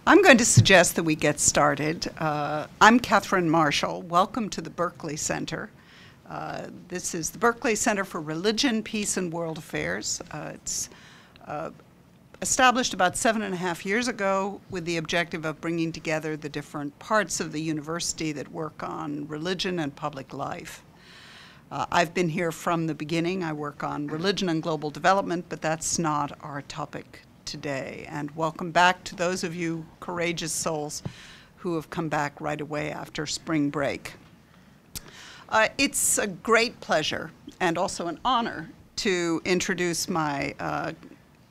I'm going to suggest that we get started. I'm Catherine Marshall. Welcome to the Berkley Center. This is the Berkley Center for Religion, Peace, and World Affairs. It's established about 7.5 years ago with the objective of bringing together the different parts of the university that work on religion and public life. I've been here from the beginning. I work on religion and global development, but that's not our topic today. And welcome back to those of you courageous souls who have come back right away after spring break. It's a great pleasure and also an honor to introduce my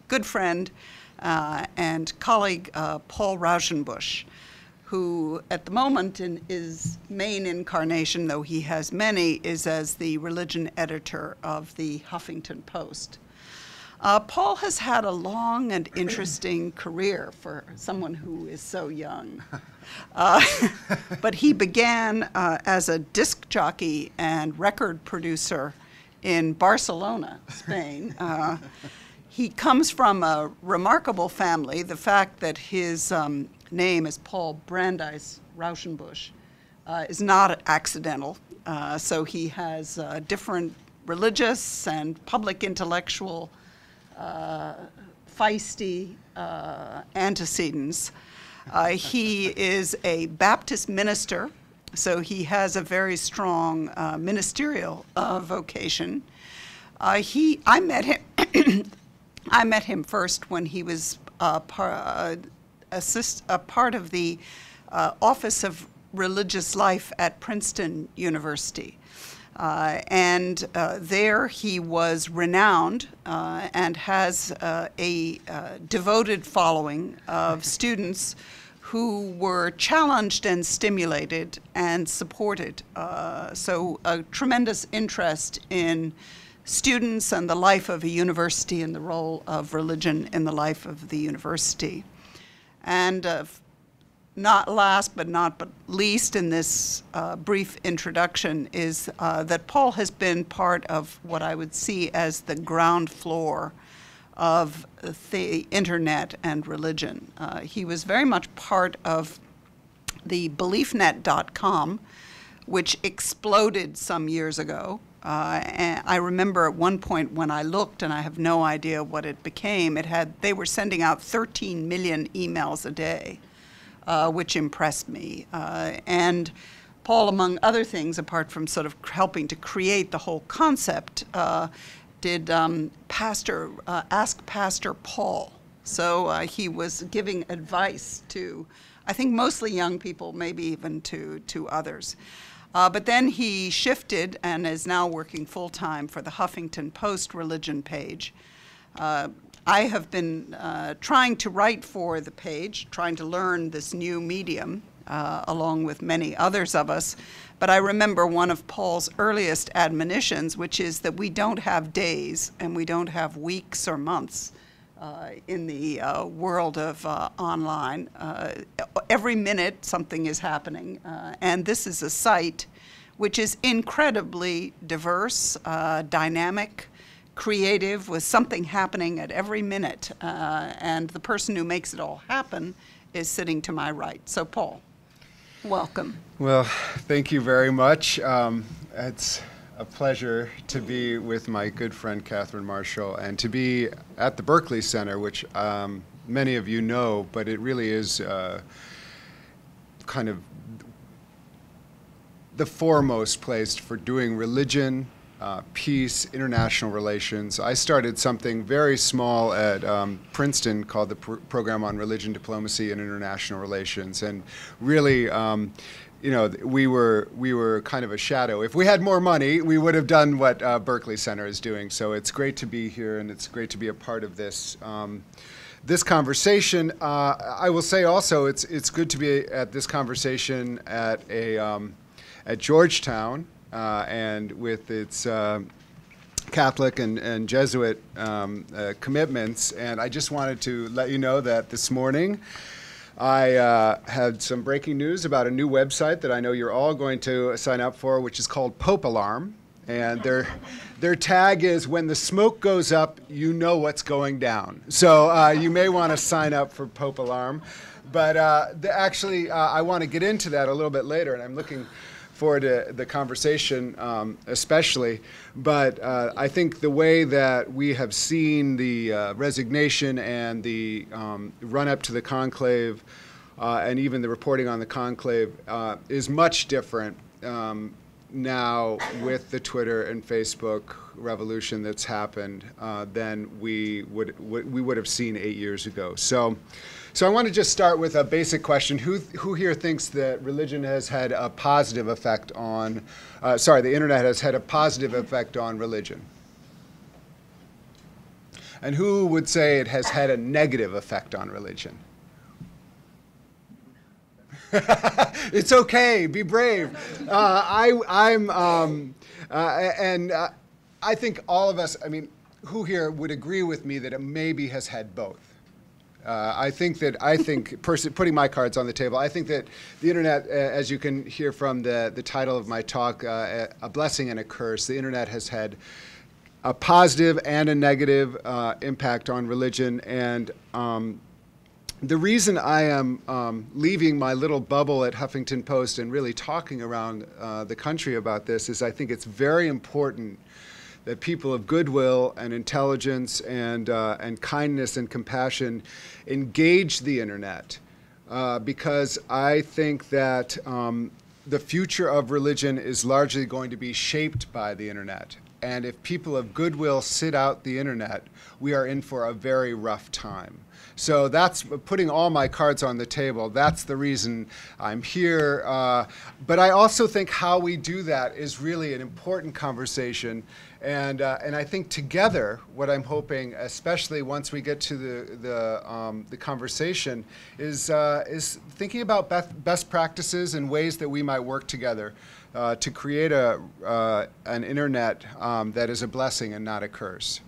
good friend and colleague, Paul Rauschenbusch, who at the moment in his main incarnation, though he has many, is as the religion editor of the Huffington Post. Paul has had a long and interesting career for someone who is so young. But he began as a disc jockey and record producer in Barcelona, Spain. He comes from a remarkable family. The fact that his name is Paul Brandeis Raushenbush is not accidental. So he has different religious and public intellectual feisty antecedents. He is a Baptist minister, so he has a very strong ministerial vocation. I met him. I met him first when he was a part of the Office of Religious Life at Princeton University. There he was renowned and has a devoted following of students who were challenged and stimulated and supported. So a tremendous interest in students and the life of a university and the role of religion in the life of the university. And not last but not least in this brief introduction is that Paul has been part of what I would see as the ground floor of the internet and religion. He was very much part of the BeliefNet.com, which exploded some years ago. And I remember at one point when I looked, and I have no idea what it became, they were sending out 13 million emails a day. Which impressed me. And Paul, among other things, apart from sort of helping to create the whole concept, did Ask Pastor Paul. So he was giving advice to, I think, mostly young people, maybe even to others. But then he shifted and is now working full-time for the Huffington Post religion page. I have been trying to write for the page, trying to learn this new medium, along with many others of us. But I remember one of Paul's earliest admonitions, which is that we don't have days and we don't have weeks or months in the world of online. Every minute something is happening. And this is a site which is incredibly diverse, dynamic, creative, with something happening at every minute, and the person who makes it all happen is sitting to my right. So Paul, welcome. Well, thank you very much. It's a pleasure to be with my good friend Catherine Marshall and to be at the Berkley Center, which many of you know, but it really is kind of the foremost place for doing religion, peace, international relations. I started something very small at Princeton called the Program on Religion, Diplomacy, and International Relations, and really, you know, we were kind of a shadow. If we had more money, we would have done what Berkley Center is doing. So it's great to be here, and it's great to be a part of this. This conversation. I will say also, it's good to be at this conversation at Georgetown. And with its Catholic and Jesuit commitments. And I just wanted to let you know that this morning I had some breaking news about a new website that I know you're all going to sign up for, which is called Pope Alarm. And their tag is, when the smoke goes up, you know what's going down. So you may want to sign up for Pope Alarm. But actually, I want to get into that a little bit later, and I'm looking forward to the conversation especially. But I think the way that we have seen the resignation and the run-up to the conclave and even the reporting on the conclave is much different now with the Twitter and Facebook revolution that's happened than we would have seen 8 years ago. So I want to just start with a basic question. Who here thinks that religion has had a positive effect on, the internet has had a positive effect on religion? And who would say it has had a negative effect on religion? It's okay. Be brave. I think all of us. I mean, who here would agree with me that it maybe has had both? Putting my cards on the table, I think that the internet, as you can hear from the title of my talk, a blessing and a curse. The internet has had a positive and a negative impact on religion, and the reason I am leaving my little bubble at Huffington Post and really talking around the country about this is I think it's very important that people of goodwill and intelligence and kindness and compassion engage the internet because I think that the future of religion is largely going to be shaped by the internet. And if people of goodwill sit out the internet, we are in for a very rough time. So that's putting all my cards on the table. That's the reason I'm here. But I also think how we do that is really an important conversation. And I think together, what I'm hoping, especially once we get to the conversation, is thinking about best practices and ways that we might work together to create an internet that is a blessing and not a curse.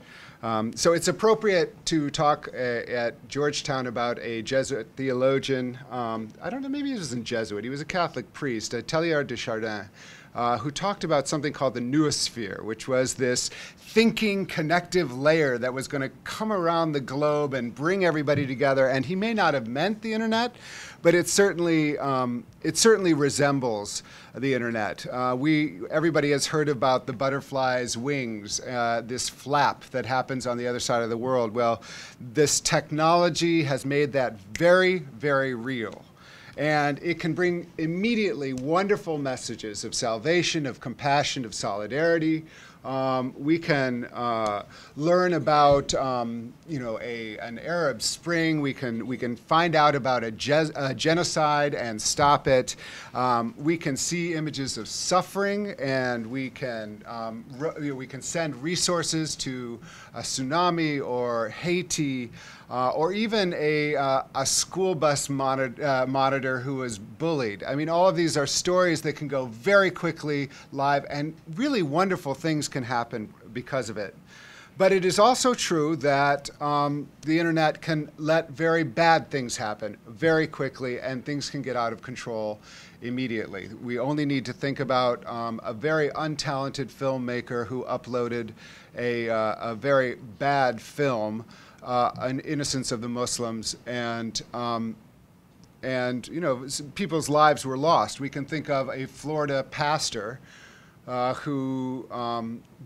So it's appropriate to talk at Georgetown about a Jesuit theologian. I don't know, maybe he wasn't Jesuit. He was a Catholic priest, Teilhard de Chardin, who talked about something called the noosphere, which was this thinking connective layer that was going to come around the globe and bring everybody together. And he may not have meant the internet, but it certainly resembles the internet. Everybody has heard about the butterfly's wings, this flap that happens on the other side of the world. Well, this technology has made that very, very real. And it can bring immediately wonderful messages of salvation, of compassion, of solidarity. We can learn about, an Arab Spring. We can find out about a genocide and stop it. We can see images of suffering, and we can send resources to a tsunami or Haiti. Or even a school bus monitor who was bullied. I mean, all of these are stories that can go very quickly live, and really wonderful things can happen because of it. But it is also true that the internet can let very bad things happen very quickly, and things can get out of control immediately. We only need to think about a very untalented filmmaker who uploaded a very bad film, an Innocence of the Muslims, and people's lives were lost. We can think of a Florida pastor who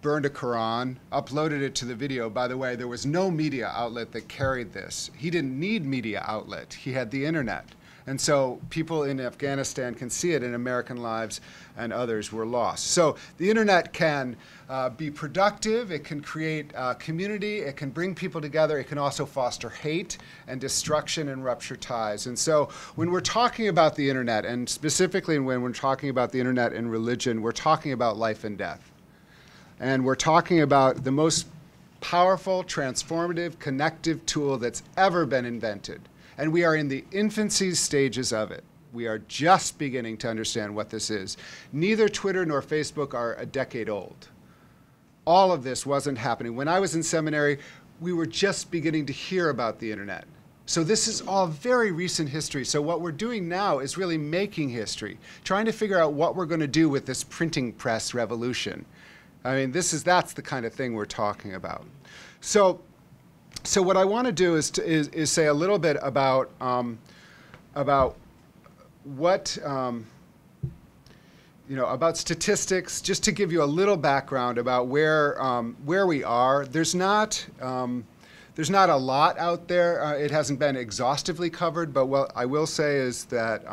burned a Quran, uploaded it to the video. By the way, there was no media outlet that carried this. He didn't need media outlet. He had the internet. And so people in Afghanistan can see it in American lives, and others were lost. So the internet can be productive. It can create community. It can bring people together. It can also foster hate and destruction and rupture ties. And so when we're talking about the internet, and specifically when we're talking about the internet and religion, we're talking about life and death. And we're talking about the most powerful, transformative, connective tool that's ever been invented. And we are in the infancy stages of it. We are just beginning to understand what this is. Neither Twitter nor Facebook are a decade old. All of this wasn't happening. When I was in seminary, we were just beginning to hear about the internet. So this is all very recent history. So what we're doing now is really making history, trying to figure out what we're going to do with this printing press revolution. I mean, that's the kind of thing we're talking about. So what I want to do is say a little bit about what about statistics, just to give you a little background about where we are. There's not a lot out there. It hasn't been exhaustively covered, but what I will say is that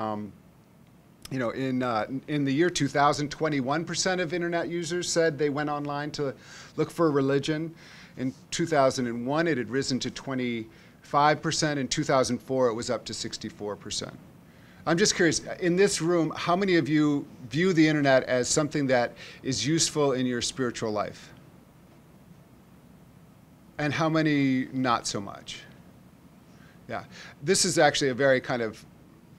in the year 2000, 21% of internet users said they went online to look for religion. In 2001, it had risen to 25%. In 2004, it was up to 64%. I'm just curious, in this room, how many of you view the internet as something that is useful in your spiritual life? And how many not so much? Yeah, this is actually a very kind of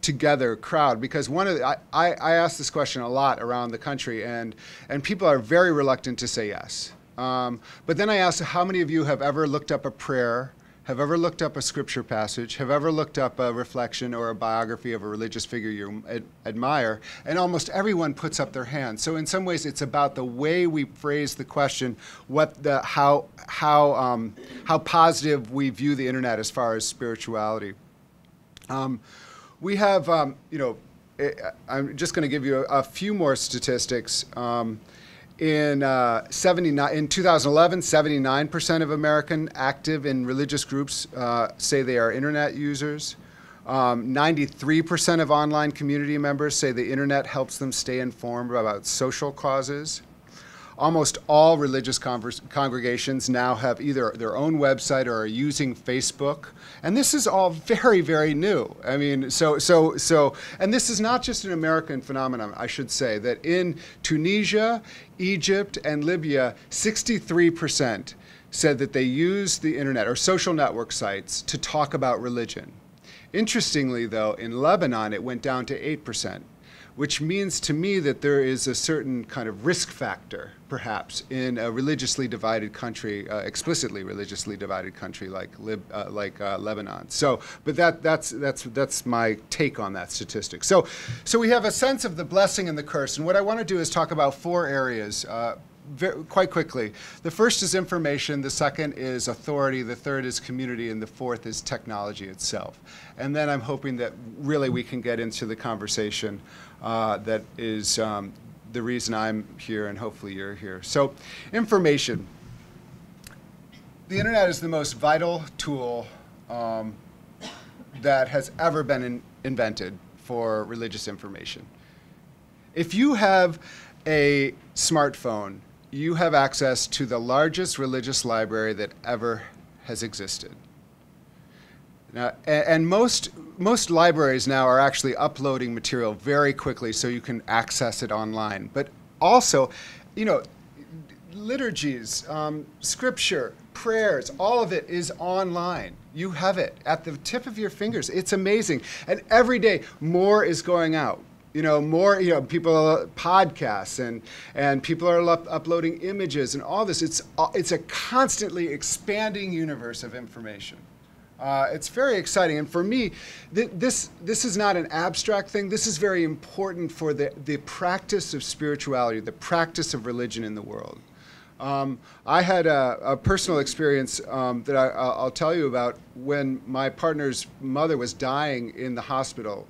together crowd, because I ask this question a lot around the country, and people are very reluctant to say yes. But then I ask, how many of you have ever looked up a prayer, have ever looked up a scripture passage, have ever looked up a reflection or a biography of a religious figure you admire? And almost everyone puts up their hand. So in some ways, it's about the way we phrase the question, how positive we view the internet as far as spirituality. We have, I'm just going to give you a few more statistics. In 2011, 79% of American active in religious groups say they are internet users. 93% of online community members say the internet helps them stay informed about social causes. Almost all religious congregations now have either their own website or are using Facebook. And this is all very, very new. I mean, and this is not just an American phenomenon, I should say, that in Tunisia, Egypt, and Libya, 63% said that they use the internet or social network sites to talk about religion. Interestingly, though, in Lebanon, it went down to 8%. Which means to me that there is a certain kind of risk factor, perhaps, in a religiously divided country, explicitly religiously divided country like Lebanon. So, but that's my take on that statistic. So we have a sense of the blessing and the curse, and what I want to do is talk about 4 areas. Quite quickly. The first is information, the second is authority, the third is community, and the fourth is technology itself. And then I'm hoping that really we can get into the conversation that is the reason I'm here, and hopefully you're here. So, information. The internet is the most vital tool that has ever been invented for religious information. If you have a smartphone, you have access to the largest religious library that ever has existed. Now, and most libraries now are actually uploading material very quickly so you can access it online. But also, liturgies, scripture, prayers, all of it is online. You have it at the tip of your fingers. It's amazing. And every day, more is going out. People podcasts and people are uploading images and all this. It's a constantly expanding universe of information. It's very exciting, and for me, this is not an abstract thing. This is very important for the practice of spirituality, the practice of religion in the world. I had a personal experience that I'll tell you about when my partner's mother was dying in the hospital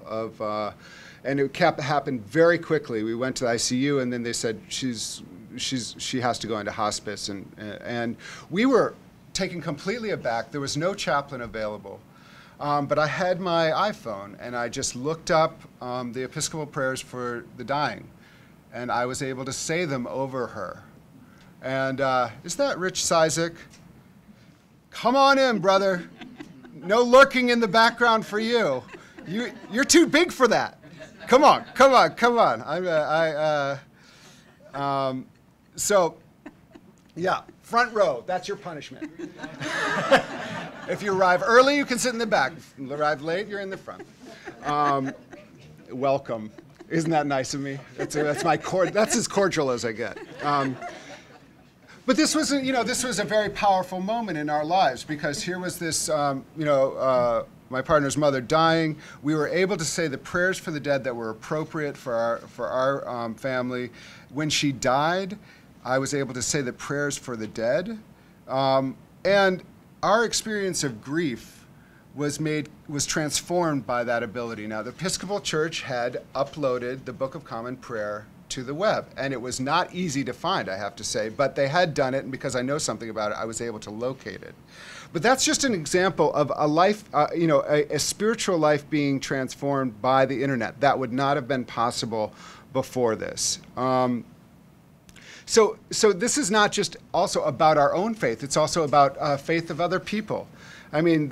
and it happened very quickly. We went to the ICU, and then they said she has to go into hospice, and we were taken completely aback. There was no chaplain available, but I had my iPhone, and I just looked up the Episcopal prayers for the dying, and I was able to say them over her. And is that Rich Cizik? Come on in, brother. No lurking in the background for you. You're too big for that. Come on. So, yeah, front row. That's your punishment. If you arrive early, you can sit in the back. If you arrive late, you're in the front. Welcome. Isn't that nice of me? That's as cordial as I get. But this was a very powerful moment in our lives, because here was this, my partner's mother dying. We were able to say the prayers for the dead that were appropriate for our family. When she died, I was able to say the prayers for the dead. And our experience of grief was transformed by that ability. Now, the Episcopal Church had uploaded the Book of Common Prayer to the web, and it was not easy to find, I have to say, but they had done it, and because I know something about it, I was able to locate it. But that's just an example of a life, a spiritual life being transformed by the internet. That would not have been possible before this. So this is not just also about our own faith. It's also about faith of other people. I mean,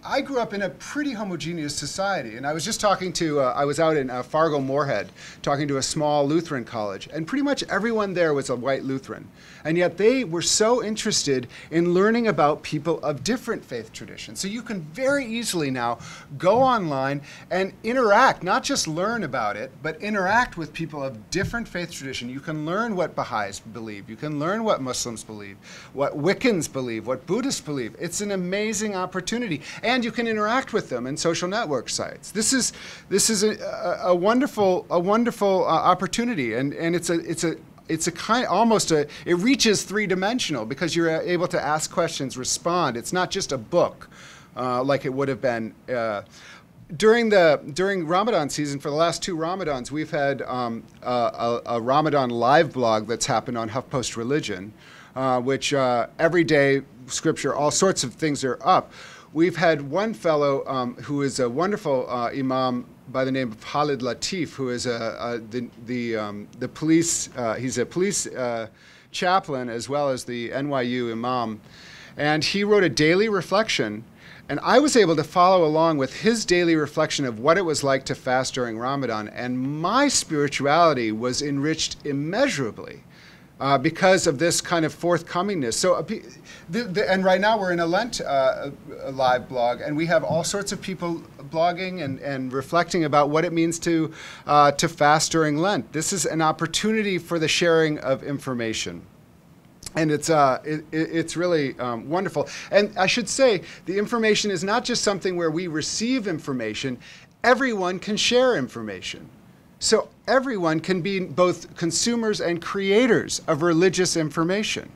I grew up in a pretty homogeneous society, and I was just talking to, I was out in Fargo Moorhead talking to a small Lutheran college, and pretty much everyone there was a white Lutheran. And yet they were so interested in learning about people of different faith traditions. So you can very easily now go online and interact, not just learn about it, but interact with people of different faith tradition. You can learn what Baha'is believe. You can learn what Muslims believe, what Wiccans believe, what Buddhists believe. It's an amazing opportunity, and you can interact with them in social network sites. This is a wonderful opportunity, and it's a kind, almost a, it reaches three-dimensional because you're able to ask questions, respond. It's not just a book like it would have been. During Ramadan season, for the last 2 Ramadans, we've had a Ramadan live blog that's happened on HuffPost Religion, which every day, scripture, all sorts of things are up. We've had one fellow who is a wonderful imam by the name of Khalid Latif, who is the police. He's a police chaplain as well as the NYU imam, and he wrote a daily reflection. And I was able to follow along with his daily reflection of what it was like to fast during Ramadan, and my spirituality was enriched immeasurably. Because of this kind of forthcomingness. So, and right now we're in a Lent live blog, and we have all sorts of people blogging and reflecting about what it means to fast during Lent. This is an opportunity for the sharing of information. And it's really wonderful. And I should say, the information is not just something where we receive information. Everyone can share information. So everyone can be both consumers and creators of religious information.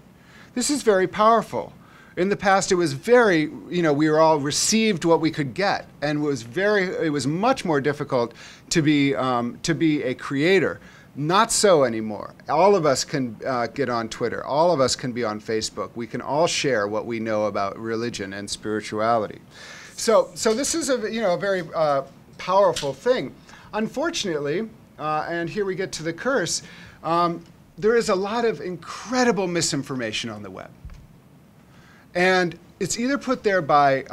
This is very powerful. In the past, it was very, we were all received what we could get, and it was much more difficult to be a creator. Not so anymore. All of us can get on Twitter. All of us can be on Facebook. We can all share what we know about religion and spirituality. So this is a very powerful thing. Unfortunately, and here we get to the curse, there is a lot of incredible misinformation on the web. And it's either put there by,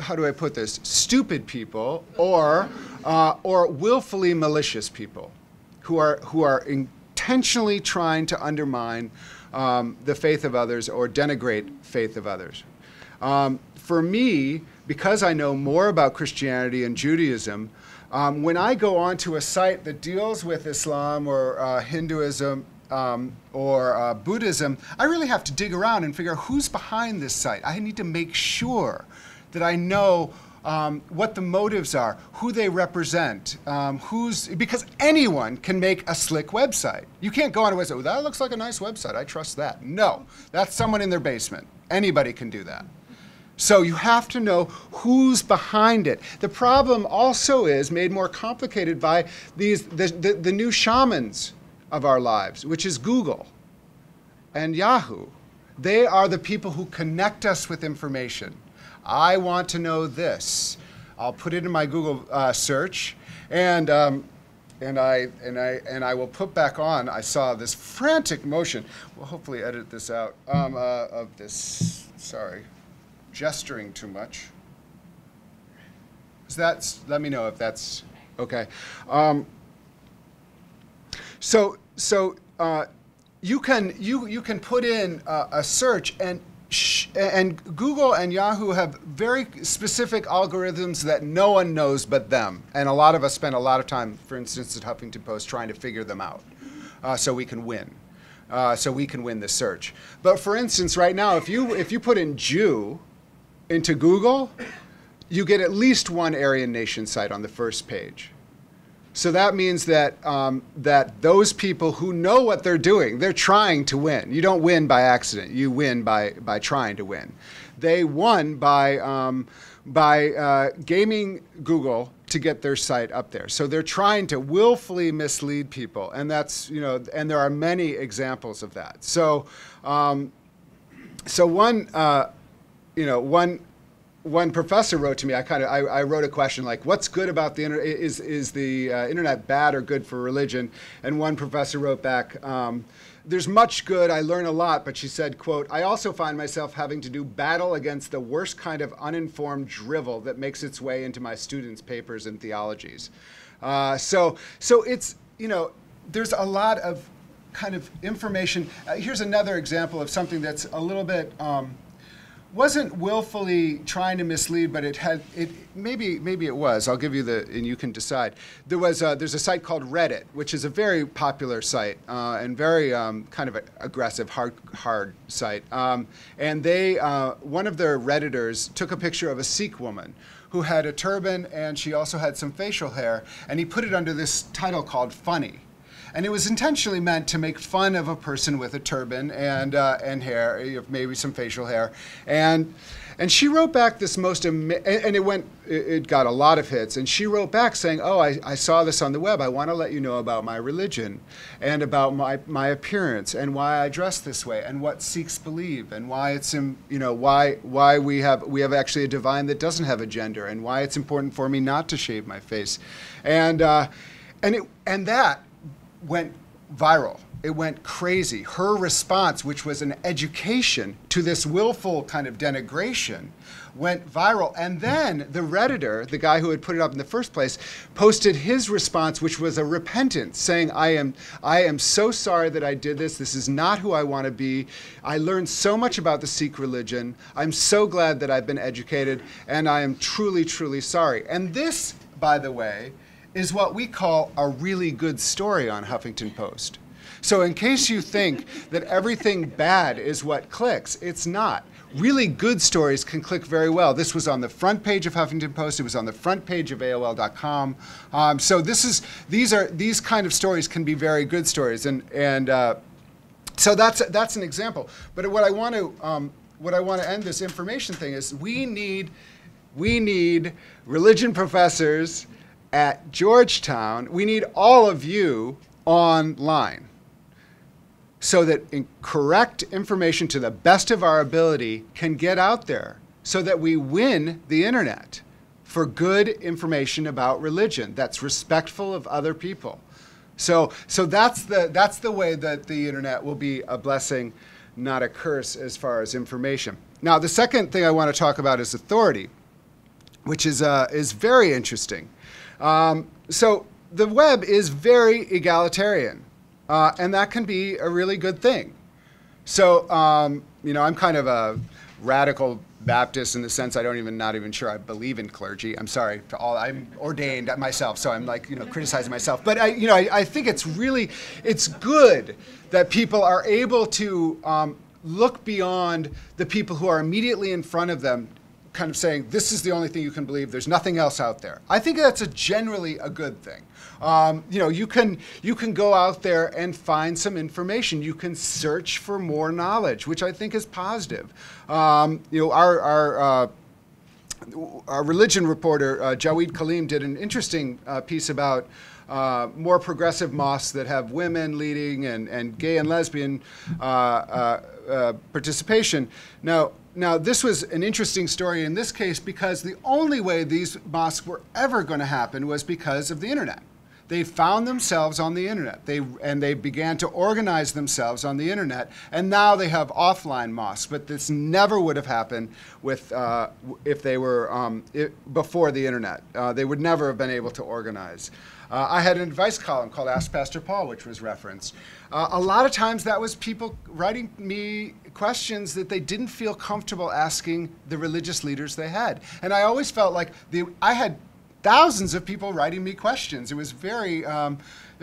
how do I put this, stupid people or willfully malicious people who are intentionally trying to undermine the faith of others or denigrate faith of others. For me, because I know more about Christianity and Judaism, when I go onto a site that deals with Islam or Hinduism or Buddhism, I really have to dig around and figure out who's behind this site. I need to make sure that I know what the motives are, who they represent, because anyone can make a slick website. You can't go on a website, oh, that looks like a nice website, I trust that. No, that's someone in their basement. Anybody can do that. So you have to know who's behind it. The problem also is made more complicated by the new shamans of our lives, which is Google and Yahoo. They are the people who connect us with information. I want to know this. I'll put it in my Google search, and I will put back on. I saw this frantic motion. We'll hopefully edit this out of this. Sorry. Gesturing too much. Let me know if that's okay. So you can put in a search, and Google and Yahoo have very specific algorithms that no one knows but them, and a lot of us spend a lot of time, for instance, at Huffington Post, trying to figure them out, so we can win. So we can win the search. But for instance, right now, if you put in Jew into Google, you get at least one Aryan Nation site on the first page. So that means that that those people who know what they're doing, they're trying to win. You don't win by accident. You win by trying to win. They won by gaming Google to get their site up there. So they're trying to willfully mislead people, and that's, you know, and there are many examples of that. So one professor wrote to me. I wrote a question like, "What's good about the internet? Is the internet bad or good for religion?" And one professor wrote back, "There's much good. I learn a lot." But she said, quote, "I also find myself having to do battle against the worst kind of uninformed drivel that makes its way into my students' papers and theologies." So it's, you know, there's a lot of kind of information. Here's another example of something that's a little bit wasn't willfully trying to mislead, but maybe it was. I'll give you and you can decide. There's a site called Reddit, which is a very popular site and very kind of aggressive, hard site. And they, one of their Redditors took a picture of a Sikh woman who had a turban, and she also had some facial hair, and he put it under this title called "Funny." And it was intentionally meant to make fun of a person with a turban and hair, maybe some facial hair. And she wrote back this it got a lot of hits. And she wrote back saying, "Oh, I saw this on the web. I want to let you know about my religion and about my appearance and why I dress this way and what Sikhs believe and why it's, you know, why we have actually a divine that doesn't have a gender and why it's important for me not to shave my face." And that went viral. It went crazy. Her response, which was an education to this willful kind of denigration, went viral. And then the Redditor, the guy who had put it up in the first place, posted his response, which was a repentance, saying, I am so sorry that I did this. This is not who I want to be. I learned so much about the Sikh religion. I'm so glad that I've been educated, and I am truly, truly sorry." And this, by the way, is what we call a really good story on Huffington Post. So in case you think that everything bad is what clicks, it's not. Really good stories can click very well. This was on the front page of Huffington Post. It was on the front page of AOL.com. So these kind of stories can be very good stories, and so that's an example. But what I want to end this information thing is we need religion professors at Georgetown. We need all of you online so that correct information to the best of our ability can get out there so that we win the internet for good information about religion that's respectful of other people. So that's the way that the internet will be a blessing, not a curse, as far as information. Now, the second thing I want to talk about is authority, which is very interesting. So the web is very egalitarian, and that can be a really good thing. So, you know, I'm kind of a radical Baptist in the sense not even sure I believe in clergy. I'm sorry to all. I'm ordained myself, so I'm like, you know, criticizing myself. But I think it's good that people are able to look beyond the people who are immediately in front of them, kind of saying, this is the only thing you can believe, there's nothing else out there. I think that's generally a good thing. You know, you can go out there and find some information. You can search for more knowledge, which I think is positive. You know, our religion reporter, Jawed Kaleem, did an interesting piece about more progressive mosques that have women leading and gay and lesbian participation. Now, this was an interesting story in this case because the only way these mosques were ever going to happen was because of the internet. They found themselves on the internet. They began to organize themselves on the internet, and now they have offline mosques. But this never would have happened if they were before the internet. They would never have been able to organize. I had an advice column called Ask Pastor Paul, which was referenced. A lot of times that was people writing me questions that they didn't feel comfortable asking the religious leaders they had. And I always felt like I had thousands of people writing me questions. It was very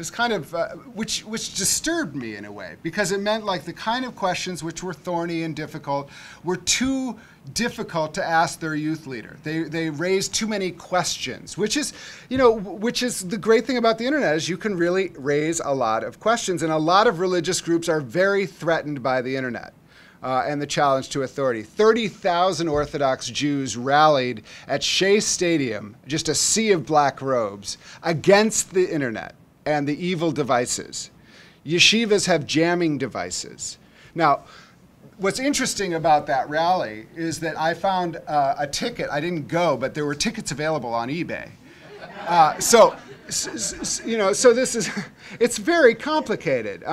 kind of, which disturbed me in a way, because it meant like the kind of questions which were thorny and difficult were too difficult to ask their youth leader. They raised too many questions, which is the great thing about the internet is you can really raise a lot of questions, and a lot of religious groups are very threatened by the internet. And the challenge to authority. 30,000 Orthodox Jews rallied at Shea Stadium, just a sea of black robes, against the internet and the evil devices. Yeshivas have jamming devices. Now, what's interesting about that rally is that I found a ticket. I didn't go, but there were tickets available on eBay. So this is, it's very complicated.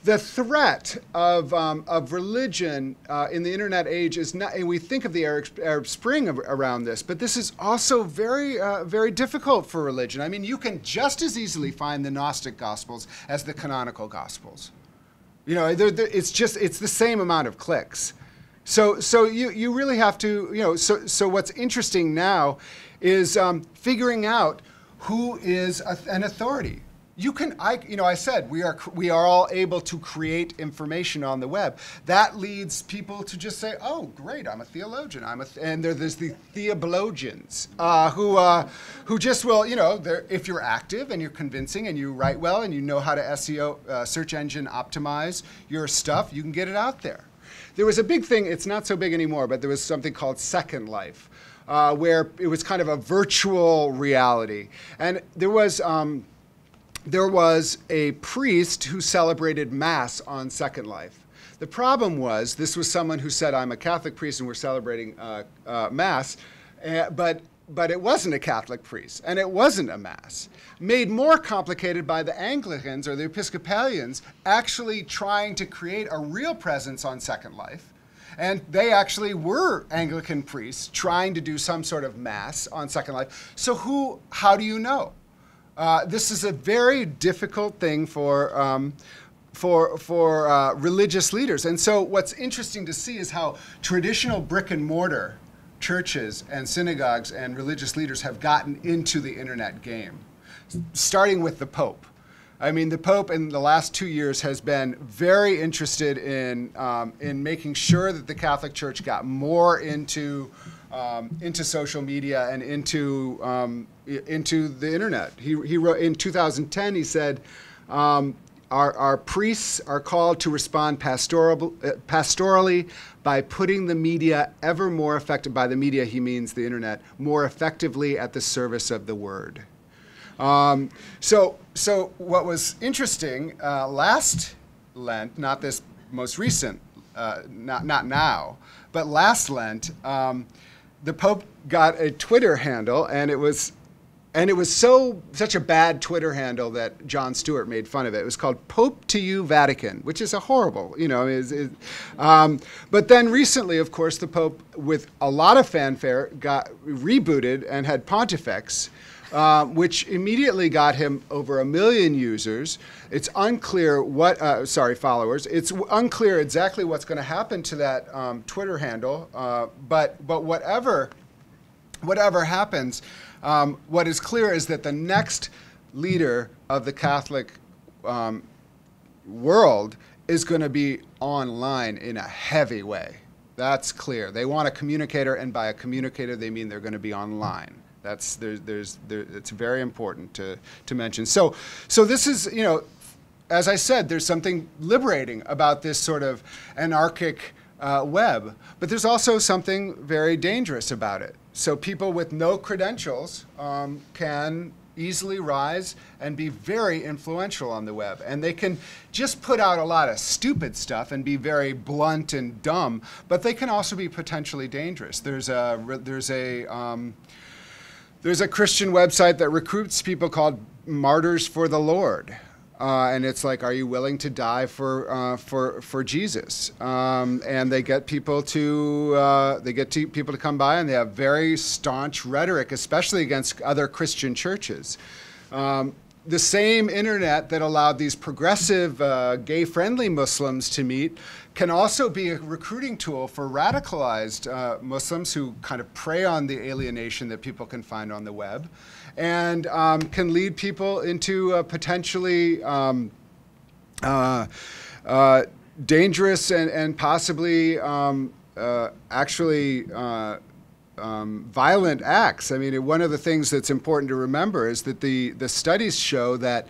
The threat of religion in the internet age is not, and we think of the Arab Spring around this, but this is also very, very difficult for religion. I mean, you can just as easily find the Gnostic Gospels as the canonical Gospels. It's the same amount of clicks. So you really have to, so what's interesting now is figuring out who is an authority. I said we are all able to create information on the web. That leads people to just say, "Oh, great! I'm a theologian. And there's the theologians who just will, if you're active and you're convincing and you write well and you know how to SEO, search engine optimize your stuff, you can get it out there." There was a big thing. It's not so big anymore, but there was something called Second Life, where it was kind of a virtual reality, and there was a priest who celebrated Mass on Second Life. The problem was, this was someone who said, "I'm a Catholic priest and we're celebrating Mass," but it wasn't a Catholic priest, and it wasn't a Mass. Made more complicated by the Anglicans or the Episcopalians actually trying to create a real presence on Second Life. And they actually were Anglican priests trying to do some sort of Mass on Second Life. So how do you know? This is a very difficult thing for religious leaders. And so what's interesting to see is how traditional brick and mortar churches and synagogues and religious leaders have gotten into the internet game, starting with the Pope. I mean, the Pope in the last 2 years has been very interested in making sure that the Catholic Church got more into social media and into the internet. He wrote in 2010. He said, "Our priests are called to respond pastorally by putting the media ever more effective." By the media, he means the internet, more effectively at the service of the word. So what was interesting last Lent, not this most recent, not now, but last Lent. The Pope got a Twitter handle, and it was such a bad Twitter handle that Jon Stewart made fun of it. It was called "Pope to You Vatican," which is a horrible, but then recently, of course, the Pope, with a lot of fanfare, got rebooted and had Pontifex, which immediately got him over 1 million users. It's unclear followers. It's unclear exactly what's going to happen to that Twitter handle. But whatever happens, what is clear is that the next leader of the Catholic world is going to be online in a heavy way. That's clear. They want a communicator, and by a communicator, they mean they're going to be online. It's very important to mention. So this is, as I said, there's something liberating about this sort of anarchic web, but there's also something very dangerous about it. So people with no credentials can easily rise and be very influential on the web, and they can just put out a lot of stupid stuff and be very blunt and dumb, but they can also be potentially dangerous. There's a Christian website that recruits people called Martyrs for the Lord. And it's like, are you willing to die for Jesus? And they get people to come by, and they have very staunch rhetoric, especially against other Christian churches. the same internet that allowed these progressive, gay-friendly Muslims to meet can also be a recruiting tool for radicalized Muslims who kind of prey on the alienation that people can find on the web, and can lead people into potentially dangerous and possibly actually violent acts. I mean, one of the things that's important to remember is that the studies show that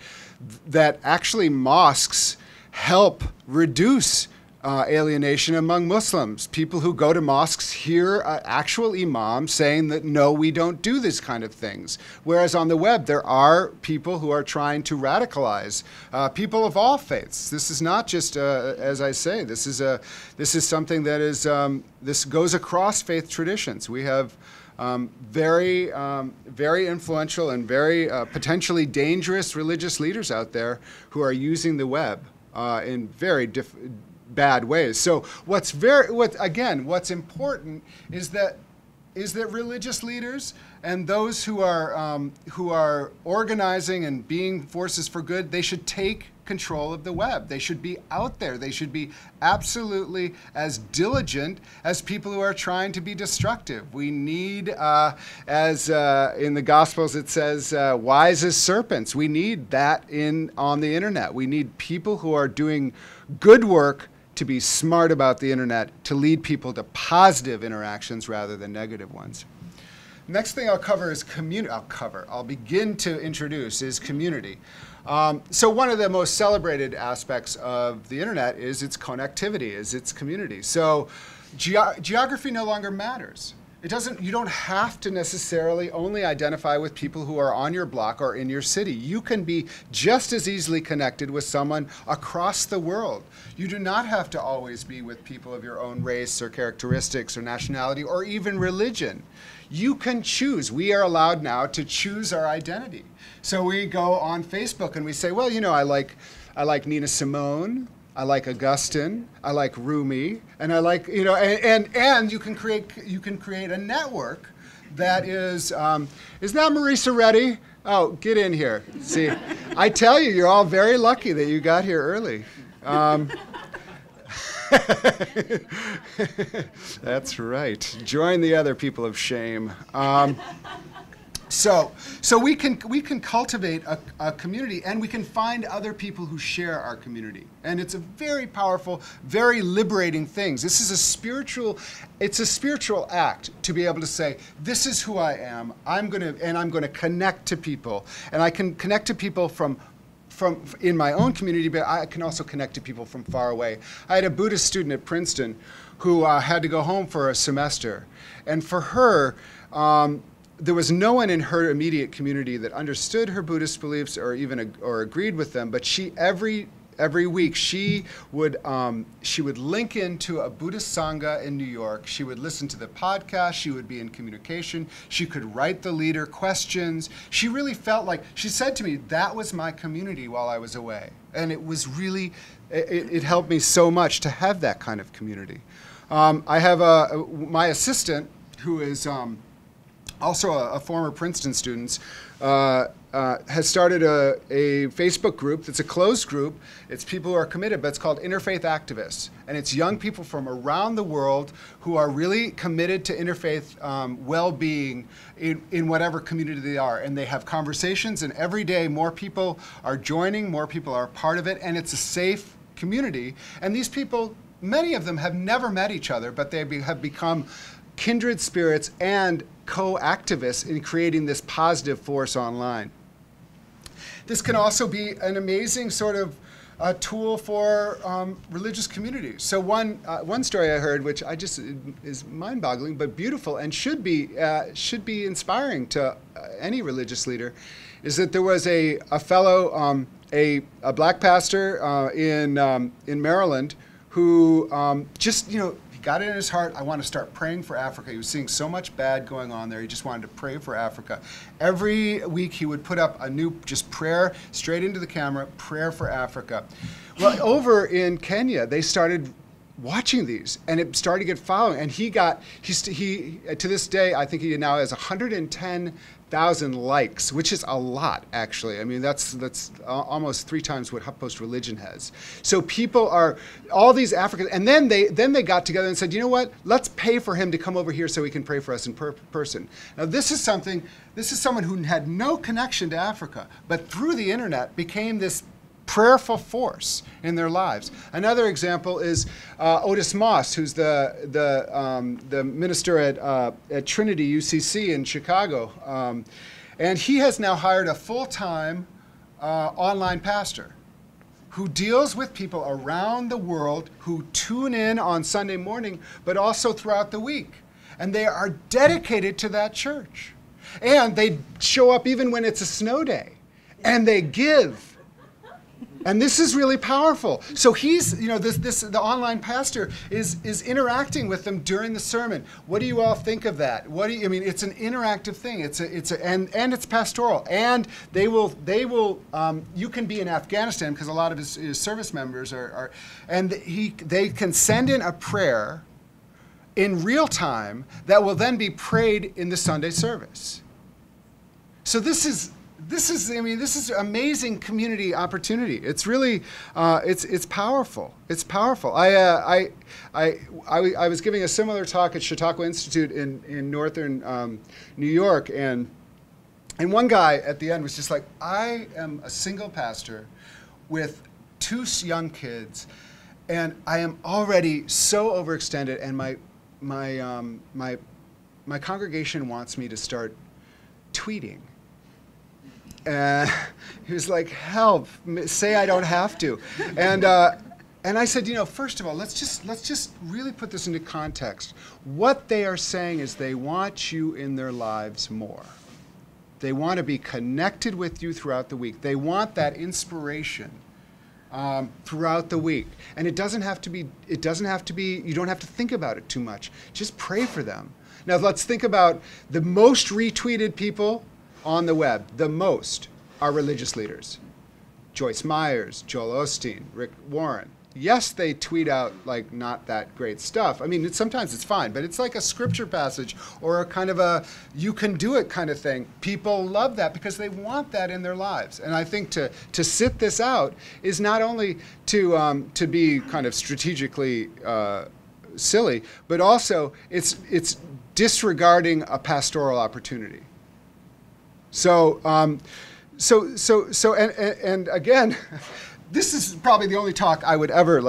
actually mosques help reduce alienation among Muslims. People who go to mosques hear actual imams saying that, no, we don't do this kind of things. Whereas on the web, there are people who are trying to radicalize people of all faiths. This is not just, as I say, this is something that is, this goes across faith traditions. We have very influential and very potentially dangerous religious leaders out there who are using the web in very bad ways. So what's important is that religious leaders and those who are organizing and being forces for good, they should take control of the web. They should be out there. They should be absolutely as diligent as people who are trying to be destructive. We need, as in the Gospels it says, wise as serpents. We need that on the internet. We need people who are doing good work to be smart about the internet, to lead people to positive interactions rather than negative ones. Next thing I'll cover is I'll begin to introduce is community. So one of the most celebrated aspects of the internet is its connectivity, is its community. So geography no longer matters. You don't have to necessarily only identify with people who are on your block or in your city. You can be just as easily connected with someone across the world. You do not have to always be with people of your own race or characteristics or nationality or even religion. You can choose. We are allowed now to choose our identity. So we go on Facebook and we say, well, you know, I like Nina Simone, I like Augustine, I like Rumi, and I like, you know, and you can create a network that is that Marisa ready? Oh, get in here. See, I tell you, you're all very lucky that you got here early. That's right. Join the other people of shame. So we can cultivate a community, and we can find other people who share our community, and it's a very powerful, very liberating thing. This is a spiritual act to be able to say, this is who I am. I'm going to connect to people, and I can connect to people from in my own community, but I can also connect to people from far away. I had a Buddhist student at Princeton who had to go home for a semester, and for her, there was no one in her immediate community that understood her Buddhist beliefs or agreed with them. But every week she would link into a Buddhist Sangha in New York. She would listen to the podcast. She would be in communication. She could write the leader questions. She really felt like, she said to me, that was my community while I was away. And it was really, it helped me so much to have that kind of community. I have my assistant, who is also a former Princeton student, has started a Facebook group that's a closed group. It's people who are committed, but it's called Interfaith Activists. And it's young people from around the world who are really committed to interfaith well-being in whatever community they are. And they have conversations, and every day more people are joining, more people are part of it, and it's a safe community. And these people, many of them have never met each other, but they have become kindred spirits and co-activists in creating this positive force online. This can also be an amazing sort of tool for religious communities. So one story I heard, which is mind-boggling but beautiful and should be inspiring to any religious leader, is that there was a fellow, a black pastor in Maryland who just, you know, got it in his heart, I want to start praying for Africa. He was seeing so much bad going on there. He just wanted to pray for Africa. Every week he would put up a new just prayer straight into the camera, prayer for Africa. Well, over in Kenya, they started watching these, and it started to get following. And he to this day, I think he now has 110,000 100,000 likes, which is a lot, actually. I mean, that's almost 3 times what HuffPost Religion has. So people are, all these Africans, and then they got together and said, you know what, let's pay for him to come over here so he can pray for us in person. Now this is someone who had no connection to Africa, but through the internet became this prayerful force in their lives. Another example is Otis Moss, who's the minister at Trinity UCC in Chicago, and he has now hired a full-time online pastor who deals with people around the world who tune in on Sunday morning, but also throughout the week, and they are dedicated to that church, and they show up even when it's a snow day, and they give. And this is really powerful. So he's, you know, the online pastor is interacting with them during the sermon. What do you all think of that? I mean, it's an interactive thing. And it's pastoral. And they will. You can be in Afghanistan because a lot of his service members are, and they can send in a prayer in real time that will then be prayed in the Sunday service. So this is amazing community opportunity. It's really, it's powerful. It's powerful. I was giving a similar talk at Chautauqua Institute in northern New York, and one guy at the end was just like, I am a single pastor with 2 young kids, and I am already so overextended, and my congregation wants me to start tweeting. He was like, help, say I don't have to. And I said, you know, first of all, let's just really put this into context. What they are saying is they want you in their lives more. They want to be connected with you throughout the week. They want that inspiration throughout the week. And it doesn't have to be, you don't have to think about it too much. Just pray for them. Now let's think about the most retweeted people on the web. The most are religious leaders. Joyce Myers, Joel Osteen, Rick Warren. Yes, they tweet out like not that great stuff. I mean, sometimes it's fine, but it's like a scripture passage or a kind of a you can do it kind of thing. People love that because they want that in their lives. And I think to sit this out is not only to be kind of strategically silly, but also it's disregarding a pastoral opportunity. So, and again, this is probably the only talk I would ever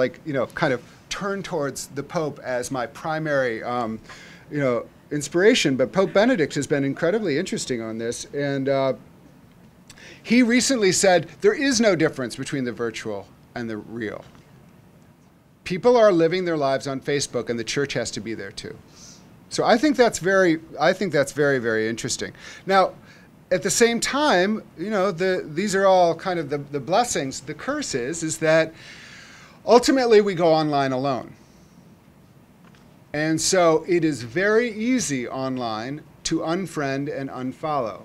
kind of turn towards the Pope as my primary, inspiration. But Pope Benedict has been incredibly interesting on this, and he recently said there is no difference between the virtual and the real. People are living their lives on Facebook, and the church has to be there too. So I think that's very, very interesting. Now, at the same time, you know, these are all kind of the blessings. The curse is that ultimately we go online alone. And so it is very easy online to unfriend and unfollow.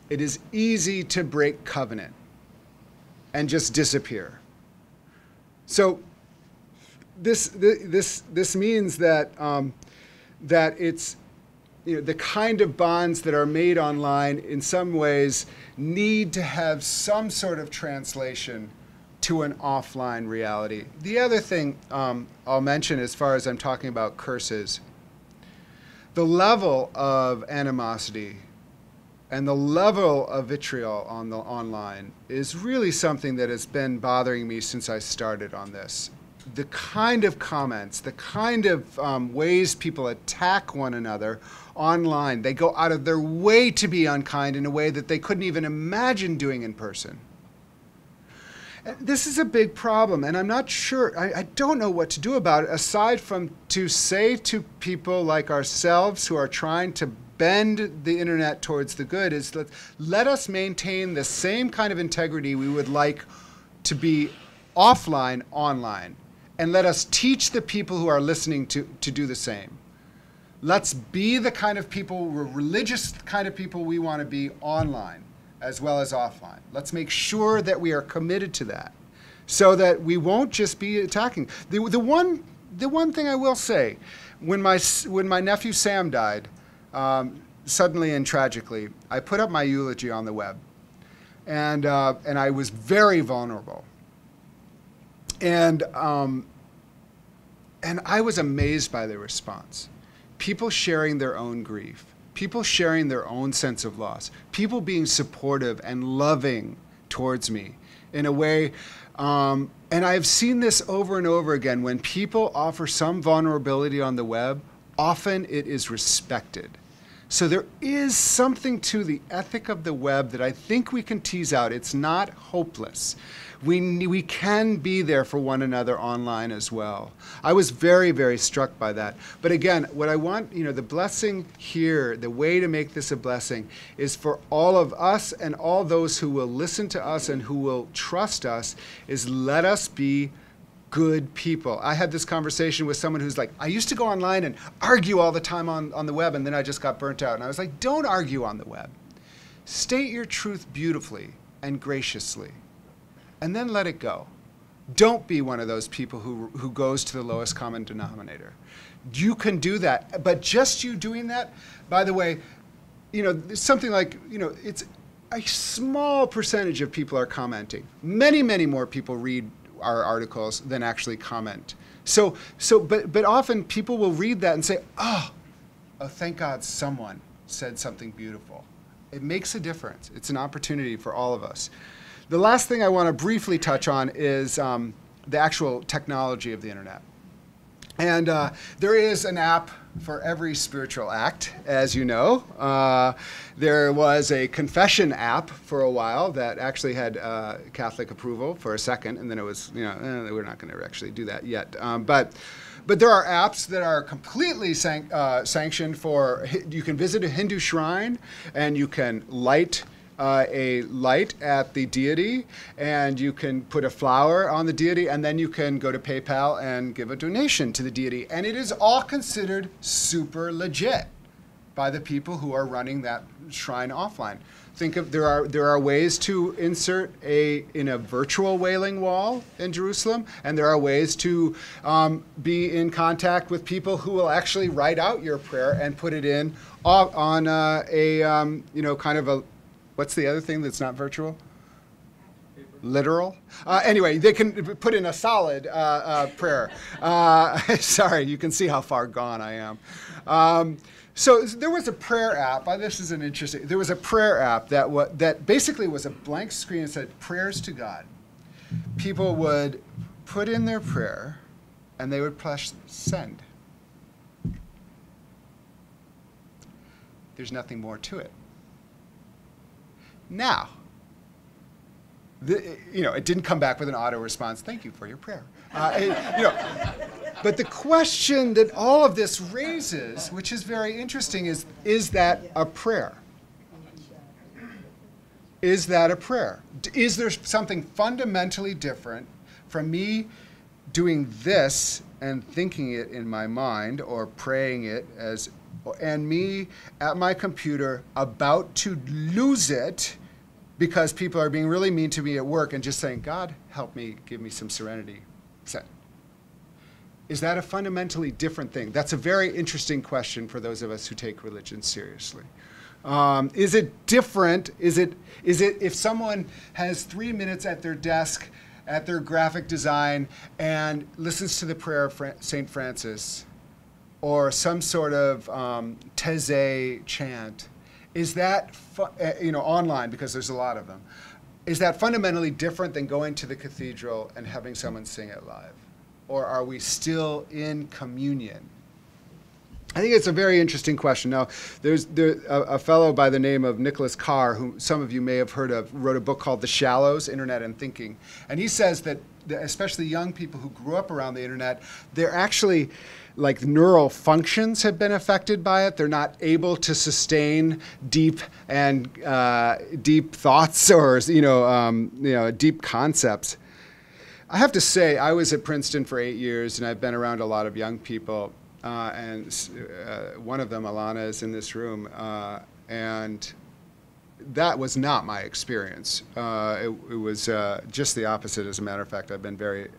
It is easy to break covenant and just disappear. So this means that that it's, you know, the kind of bonds that are made online in some ways need to have some sort of translation to an offline reality. The other thing I'll mention as far as I'm talking about curses, the level of animosity and the level of vitriol on the online is really something that has been bothering me since I started on this. The kind of comments, the kind of ways people attack one another online, they go out of their way to be unkind in a way that they couldn't even imagine doing in person. This is a big problem, and I'm not sure, I don't know what to do about it, aside from to say to people like ourselves who are trying to bend the internet towards the good, is let us maintain the same kind of integrity we would like to be offline, online. And let us teach the people who are listening to do the same. Let's be the kind of people, religious kind of people we want to be online as well as offline. Let's make sure that we are committed to that so that we won't just be attacking. The one thing I will say, when my nephew Sam died, suddenly and tragically, I put up my eulogy on the web. And I was very vulnerable. And I was amazed by the response. People sharing their own grief, people sharing their own sense of loss, people being supportive and loving towards me in a way. And I've seen this over and over again. When people offer some vulnerability on the web, often it is respected. So there is something to the ethic of the web that I think we can tease out. It's not hopeless. We can be there for one another online as well. I was very, very struck by that. But again, what I want, the blessing here, the way to make this a blessing is for all of us and all those who will listen to us and who will trust us, is let us be good people. I had this conversation with someone who's like, I used to go online and argue all the time on the web, and then I just got burnt out. And I was like, don't argue on the web. State your truth beautifully and graciously, and then let it go. Don't be one of those people who goes to the lowest common denominator. You can do that, but just you doing that, by the way, something like, it's a small percentage of people are commenting. Many, many more people read our articles than actually comment. But often people will read that and say, oh, thank God someone said something beautiful. It makes a difference. It's an opportunity for all of us. The last thing I want to briefly touch on is the actual technology of the internet. And there is an app for every spiritual act, as you know. There was a confession app for a while that actually had Catholic approval for a second, and then it was, we're not going to actually do that yet. But there are apps that are completely sanctioned for, you can visit a Hindu shrine, and you can light a light at the deity, and you can put a flower on the deity, and then you can go to PayPal and give a donation to the deity. And it is all considered super legit by the people who are running that shrine offline. Think of, there are ways to insert in a virtual Wailing Wall in Jerusalem, and there are ways to be in contact with people who will actually write out your prayer and put it in on kind of a, what's the other thing that's not virtual? Literal? Anyway, they can put in a solid prayer. Sorry, you can see how far gone I am. So there was a prayer app. This is an interesting. There was a prayer app that basically was a blank screen and said prayers to God. People would put in their prayer, and they would press send. There's nothing more to it. Now, it didn't come back with an auto response. Thank you for your prayer. But the question that all of this raises, which is very interesting, is that a prayer? Is that a prayer? Is there something fundamentally different from me doing this and thinking it in my mind, or praying it and me at my computer about to lose it because people are being really mean to me at work, and just saying, God, help me, give me some serenity. Is that a fundamentally different thing? That's a very interesting question for those of us who take religion seriously. Is it different? Is it if someone has 3 minutes at their desk, at their graphic design, and listens to the prayer of St. Francis, or some sort of Taizé chant, is that, online, because there's a lot of them, is that fundamentally different than going to the cathedral and having someone sing it live? Or are we still in communion? I think it's a very interesting question. Now, there's a fellow by the name of Nicholas Carr, who some of you may have heard of, wrote a book called The Shallows, Internet and Thinking. And he says that especially young people who grew up around the internet, they're actually, like, neural functions have been affected by it. They're not able to sustain deep thoughts or deep concepts. I have to say, I was at Princeton for 8 years, and I've been around a lot of young people, and one of them, Alana, is in this room, and that was not my experience. It was just the opposite. As a matter of fact, I've been very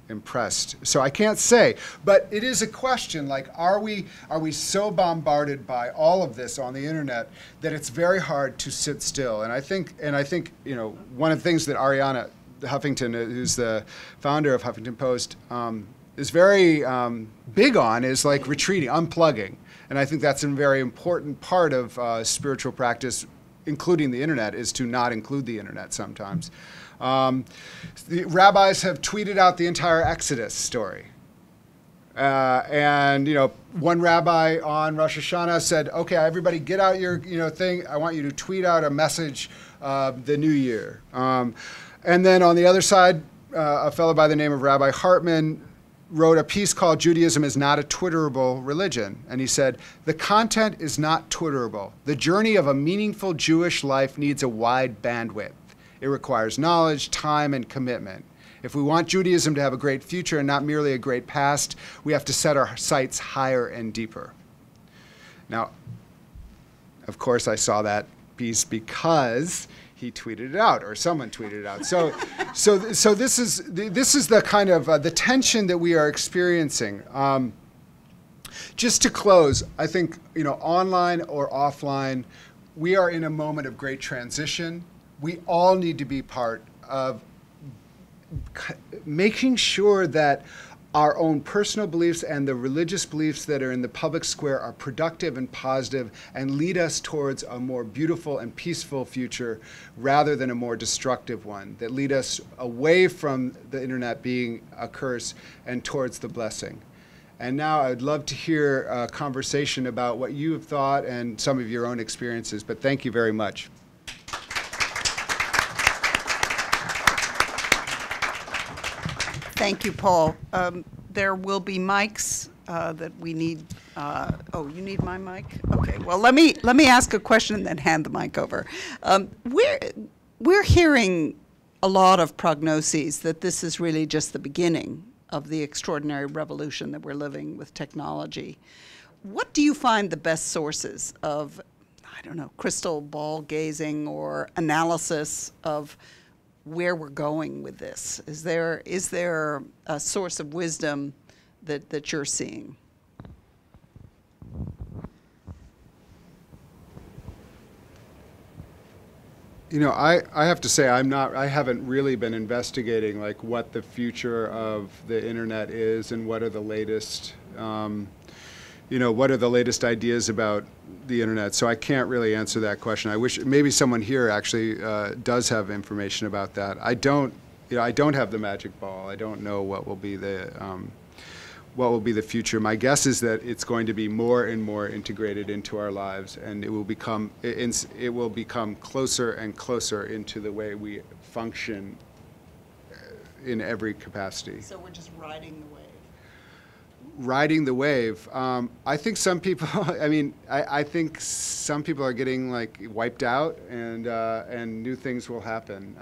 impressed. So I can't say, but it is a question, like, are we so bombarded by all of this on the internet that it's very hard to sit still? And I think one of the things that Ariana Huffington, who's the founder of Huffington Post, is very big on is like retreating, unplugging. And I think that's a very important part of spiritual practice, including the internet, is to not include the internet sometimes. The rabbis have tweeted out the entire Exodus story. And one rabbi on Rosh Hashanah said, okay, everybody get out your thing. I want you to tweet out a message of the new year. And then on the other side, a fellow by the name of Rabbi Hartman wrote a piece called Judaism is Not a Twitterable Religion. And he said, the content is not Twitterable. The journey of a meaningful Jewish life needs a wide bandwidth. It requires knowledge, time, and commitment. If we want Judaism to have a great future and not merely a great past, we have to set our sights higher and deeper. Now, of course, I saw that piece because he tweeted it out, or someone tweeted it out. So this is the kind of the tension that we are experiencing. Just to close, I think online or offline, we are in a moment of great transition. We all need to be part of making sure that our own personal beliefs and the religious beliefs that are in the public square are productive and positive and lead us towards a more beautiful and peaceful future rather than a more destructive one, that lead us away from the internet being a curse and towards the blessing. And now I'd love to hear a conversation about what you have thought and some of your own experiences, but thank you very much. Thank you, Paul. There will be mics that we need. Oh, you need my mic? Okay. Well, let me ask a question and then hand the mic over. We're hearing a lot of prognoses that this is really just the beginning of the extraordinary revolution that we're living with technology. What do you find the best sources of, I don't know, crystal ball gazing or analysis of where we're going with this? Is there a source of wisdom that you're seeing? I have to say I haven't really been investigating like what the future of the internet is and what are the latest what are the latest ideas about the internet. So I can't really answer that question. I wish maybe someone here actually does have information about that. I don't have the magic ball. I don't know what will be the future. My guess is that it's going to be more and more integrated into our lives, and it will become closer and closer into the way we function in every capacity. So we're just riding the wave. Riding the wave. I think some people. I think some people are getting like wiped out, and new things will happen.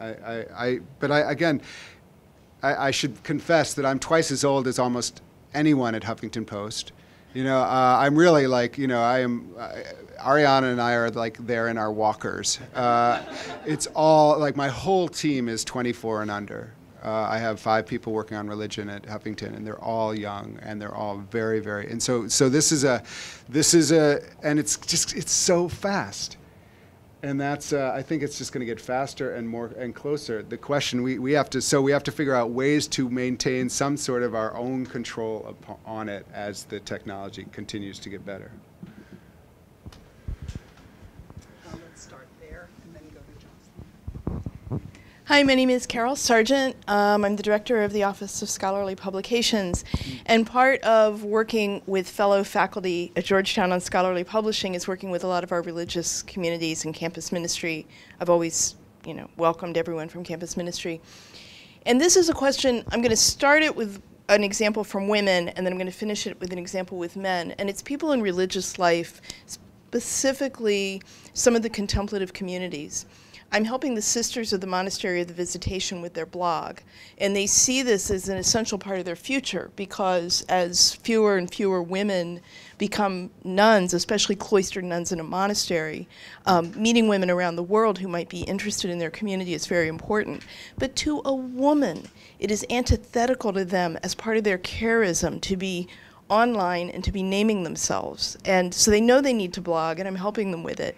I should confess that I'm twice as old as almost anyone at Huffington Post. I'm really like Ariana and I are like there in our walkers. It's all like my whole team is 24 and under. I have 5 people working on religion at Huffington, and they're all young, and they're all very, very. And so this is a, and it's so fast, and that's I think it's just going to get faster and more and closer. The question we have to figure out ways to maintain some sort of our own control on it as the technology continues to get better. Let's start there and then go to Jocelyn. Hi, my name is Carol Sargent. I'm the director of the Office of Scholarly Publications. And part of working with fellow faculty at Georgetown on scholarly publishing is working with a lot of our religious communities and campus ministry. I've always, welcomed everyone from campus ministry. And this is a question, I'm going to start it with an example from women, and then I'm going to finish it with an example with men. And it's people in religious life, specifically some of the contemplative communities. I'm helping the Sisters of the Monastery of the Visitation with their blog. And they see this as an essential part of their future, because as fewer and fewer women become nuns, especially cloistered nuns in a monastery, meeting women around the world who might be interested in their community is very important. But to a woman, it is antithetical to them as part of their charism to be online and to be naming themselves. And so they know they need to blog, and I'm helping them with it.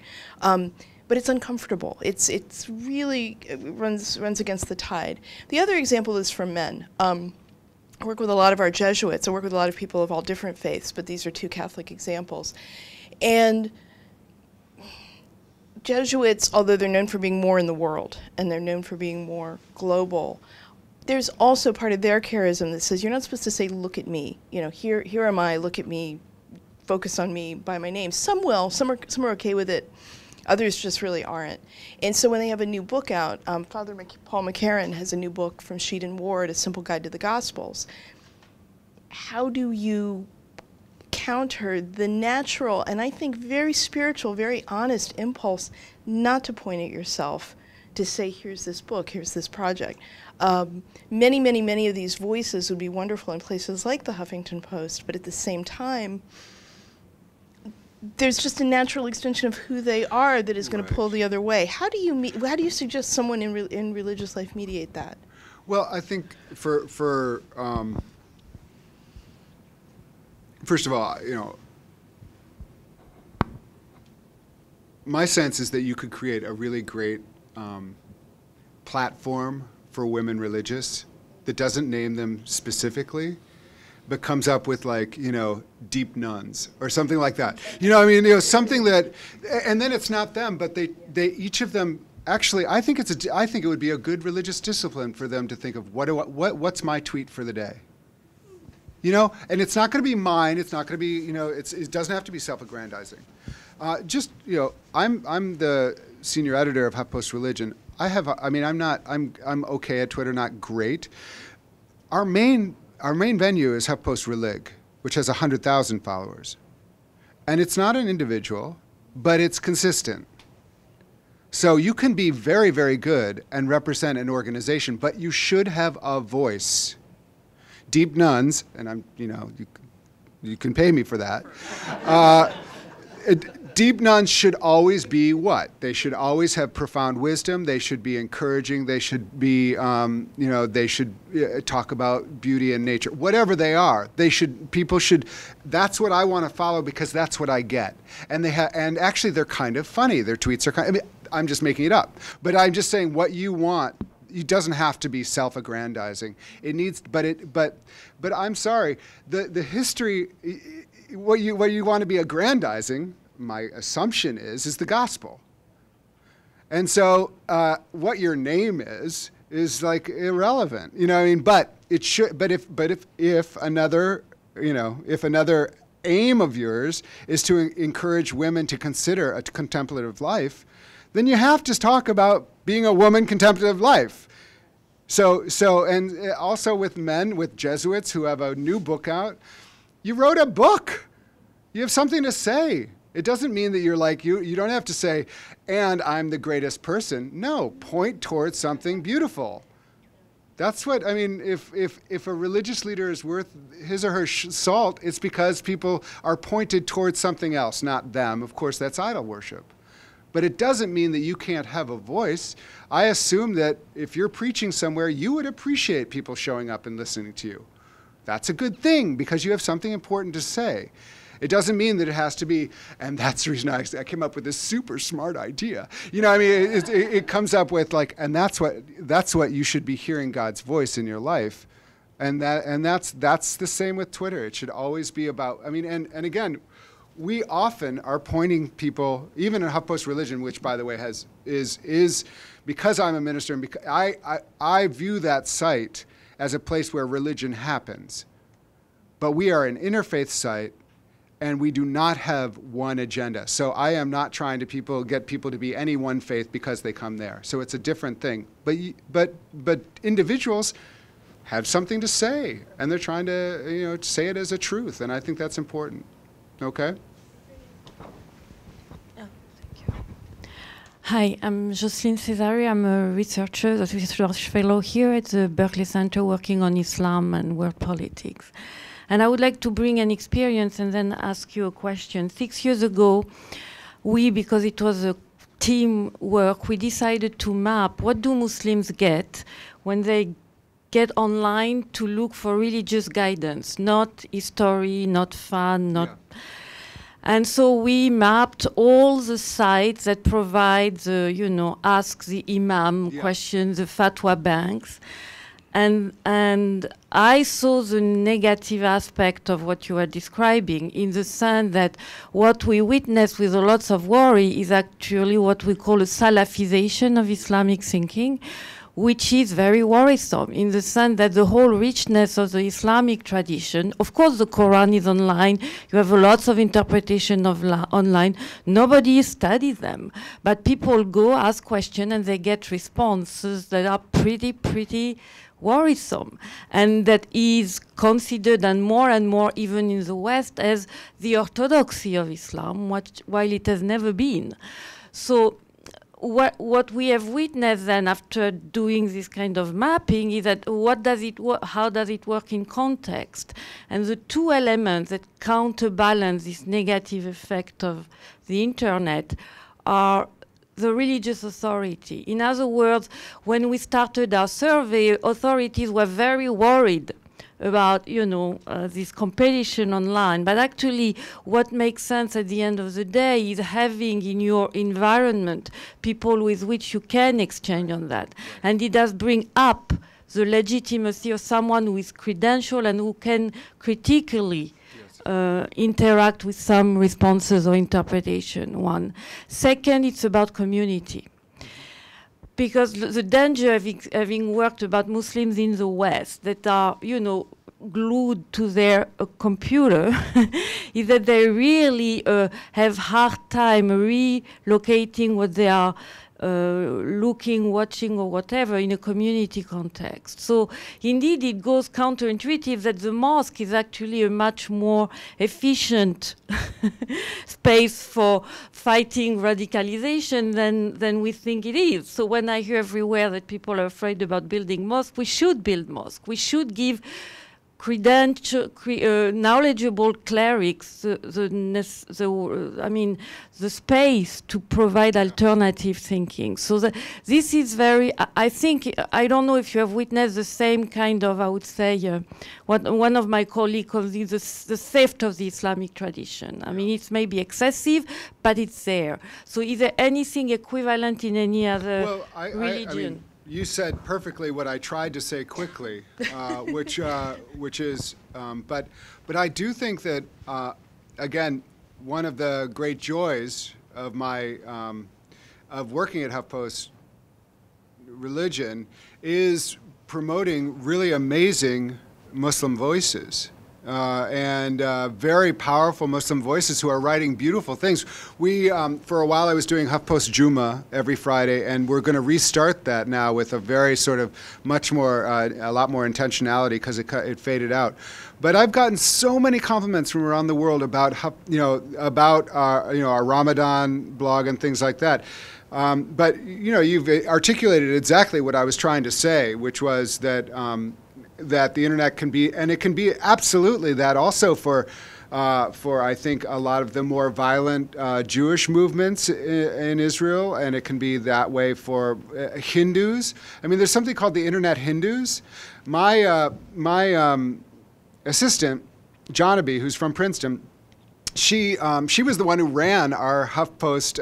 But it's uncomfortable. It's really, it runs against the tide. The other example is from men. I work with a lot of our Jesuits. I work with a lot of people of all different faiths, but these are two Catholic examples. And Jesuits, although they're known for being more in the world, and they're known for being more global, there's also part of their charism that says, you're not supposed to say, look at me. You know, here am I, look at me, focus on me by my name. Some will, some are okay with it. Others just really aren't. And so when they have a new book out, Father Paul McCarran has a new book from Sheet and Ward, A Simple Guide to the Gospels. How do you counter the natural, and I think very spiritual, very honest impulse not to point at yourself, to say, here's this book, here's this project. Many of these voices would be wonderful in places like the Huffington Post, but at the same time, there's just a natural extension of who they are that is going to pull the other way. How do you suggest someone in religious life mediate that? Well, I think for first of all, you know, my sense is that you could create a really great platform for women religious that doesn't name them specifically, but comes up with, like, you know, deep nuns or something like that. You know, I mean, you know, something that, and then it's not them, but they each of them actually. I think it would be a good religious discipline for them to think of what's my tweet for the day. You know, and it's not going to be mine. It's not going to be, you know, it doesn't have to be self-aggrandizing. Just, you know, I'm the senior editor of HuffPost Religion. I'm okay at Twitter, not great. Our main venue is HuffPost Relig, which has 100,000 followers. And it's not an individual, but it's consistent. So you can be very, very good and represent an organization, but you should have a voice. Deep nuns, and you can pay me for that. Deep nuns should always be what? They should always have profound wisdom. They should be encouraging. They should be, they should talk about beauty and nature. Whatever they are, people should. That's what I want to follow because that's what I get. And and actually they're kind of funny. Their tweets are I'm just making it up, but I'm just saying what you want. It doesn't have to be self-aggrandizing. It needs, but I'm sorry. The history, what you want to be aggrandizing, my assumption is the gospel. And so what your name is like irrelevant. You know what I mean? But it should. But if another aim of yours is to encourage women to consider a contemplative life, then you have to talk about being a woman contemplative life. So and also with men, with Jesuits who have a new book out, you wrote a book. You have something to say. It doesn't mean that you're like, you don't have to say, and I'm the greatest person. No, point towards something beautiful. That's what, I mean, if a religious leader is worth his or her salt, it's because people are pointed towards something else, not them. Of course, that's idol worship. But it doesn't mean that you can't have a voice. I assume that if you're preaching somewhere, you would appreciate people showing up and listening to you. That's a good thing because you have something important to say. It doesn't mean that it has to be, and that's the reason I came up with this super smart idea. You know, I mean, it comes up with like, and that's what you should be hearing God's voice in your life, and that's the same with Twitter. It should always be about. I mean, and again, we often are pointing people, even in HuffPost Religion, which by the way is because I'm a minister and because I view that site as a place where religion happens, but we are an interfaith site. And we do not have one agenda. So I am not trying to get people to be any one faith because they come there. So it's a different thing. But individuals have something to say, and they're trying to say it as a truth, and I think that's important. Okay. Oh, thank you. Hi, I'm Jocelyne Cesari. I'm a researcher, a research fellow here at the Berkley Center working on Islam and world politics. And I would like to bring an experience and then ask you a question. 6 years ago, because it was a team work, we decided to map what do Muslims get when they get online to look for religious guidance, not history, not fun, not... Yeah. And so we mapped all the sites that provide the, ask the imam questions, the fatwa banks. And I saw the negative aspect of what you are describing in the sense that what we witness with lots of worry is actually what we call a Salafization of Islamic thinking, which is very worrisome in the sense that the whole richness of the Islamic tradition, of course the Quran is online, you have lots of interpretation of online, nobody studies them, but people go ask questions and they get responses that are pretty worrisome, and that is considered and more even in the West as the orthodoxy of Islam, while it has never been. So what we have witnessed then after doing this kind of mapping is that how does it work in context? And the two elements that counterbalance this negative effect of the internet are the religious authority. In other words, when we started our survey, authorities were very worried about, this competition online. But actually, what makes sense at the end of the day is having in your environment people with which you can exchange on that. And it does bring up the legitimacy of someone who is credentialed and who can critically interact with some responses or interpretation, one. Second, it's about community. Because the danger of having worked about Muslims in the West that are, glued to their computer is that they really have hard time relocating what they are looking, watching, or whatever in a community context. So indeed, it goes counterintuitive that the mosque is actually a much more efficient space for fighting radicalization than we think it is. So when I hear everywhere that people are afraid about building mosques, we should build mosques. We should give knowledgeable clerics the space to provide alternative thinking. So this is very, I think, I don't know if you have witnessed the same kind of, I would say, what one of my colleagues calls it the theft of the Islamic tradition. I mean, it's maybe excessive, but it's there. So is there anything equivalent in any other religion? You said perfectly what I tried to say quickly, which is, but I do think that again, one of the great joys of my of working at HuffPost Religion is promoting really amazing Muslim voices. And very powerful Muslim voices who are writing beautiful things. We, for a while, I was doing HuffPost Juma every Friday, and we're going to restart that now with a very sort of much more, a lot more intentionality because it faded out. But I've gotten so many compliments from around the world about, about our Ramadan blog and things like that. But you've articulated exactly what I was trying to say, which was that. That the internet can be, and it can be absolutely that also for I think a lot of the more violent Jewish movements in Israel, and it can be that way for Hindus. I mean, there's something called the Internet Hindus. My assistant, Jonaby, who's from Princeton, she was the one who ran our HuffPost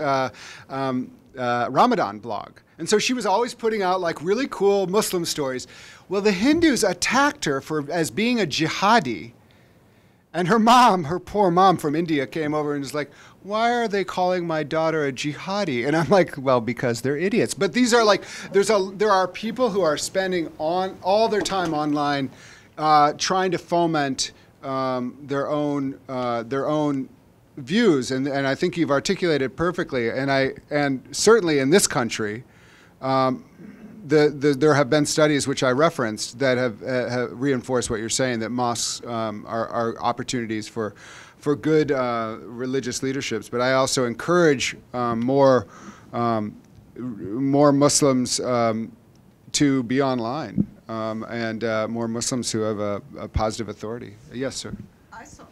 Ramadan blog. And so she was always putting out like really cool Muslim stories. Well, the Hindus attacked her as being a jihadi. And her poor mom from India came over and was like, why are they calling my daughter a jihadi? And I'm like, well, because they're idiots. But these are like, there are people who are spending all their time online trying to foment their own views. And I think you've articulated perfectly. And certainly in this country, there have been studies which I referenced that have reinforced what you're saying, that mosques are opportunities for good religious leaderships. But I also encourage more more Muslims to be online, and more Muslims who have a positive authority. Yes, sir. I saw,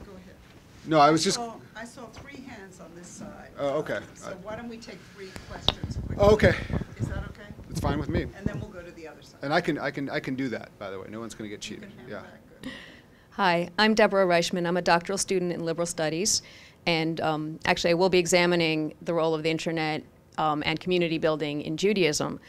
go ahead. No, I was just. I saw 3 hands on this side. Oh, okay. So why don't we take 3 questions quickly? Oh, okay. Is that okay? It's fine with me. And then we'll go to the other side. And I can do that, by the way. No one's going to get cheated. Yeah. Hi, I'm Deborah Reichman. I'm a doctoral student in liberal studies, and actually I will be examining the role of the internet and community building in Judaism.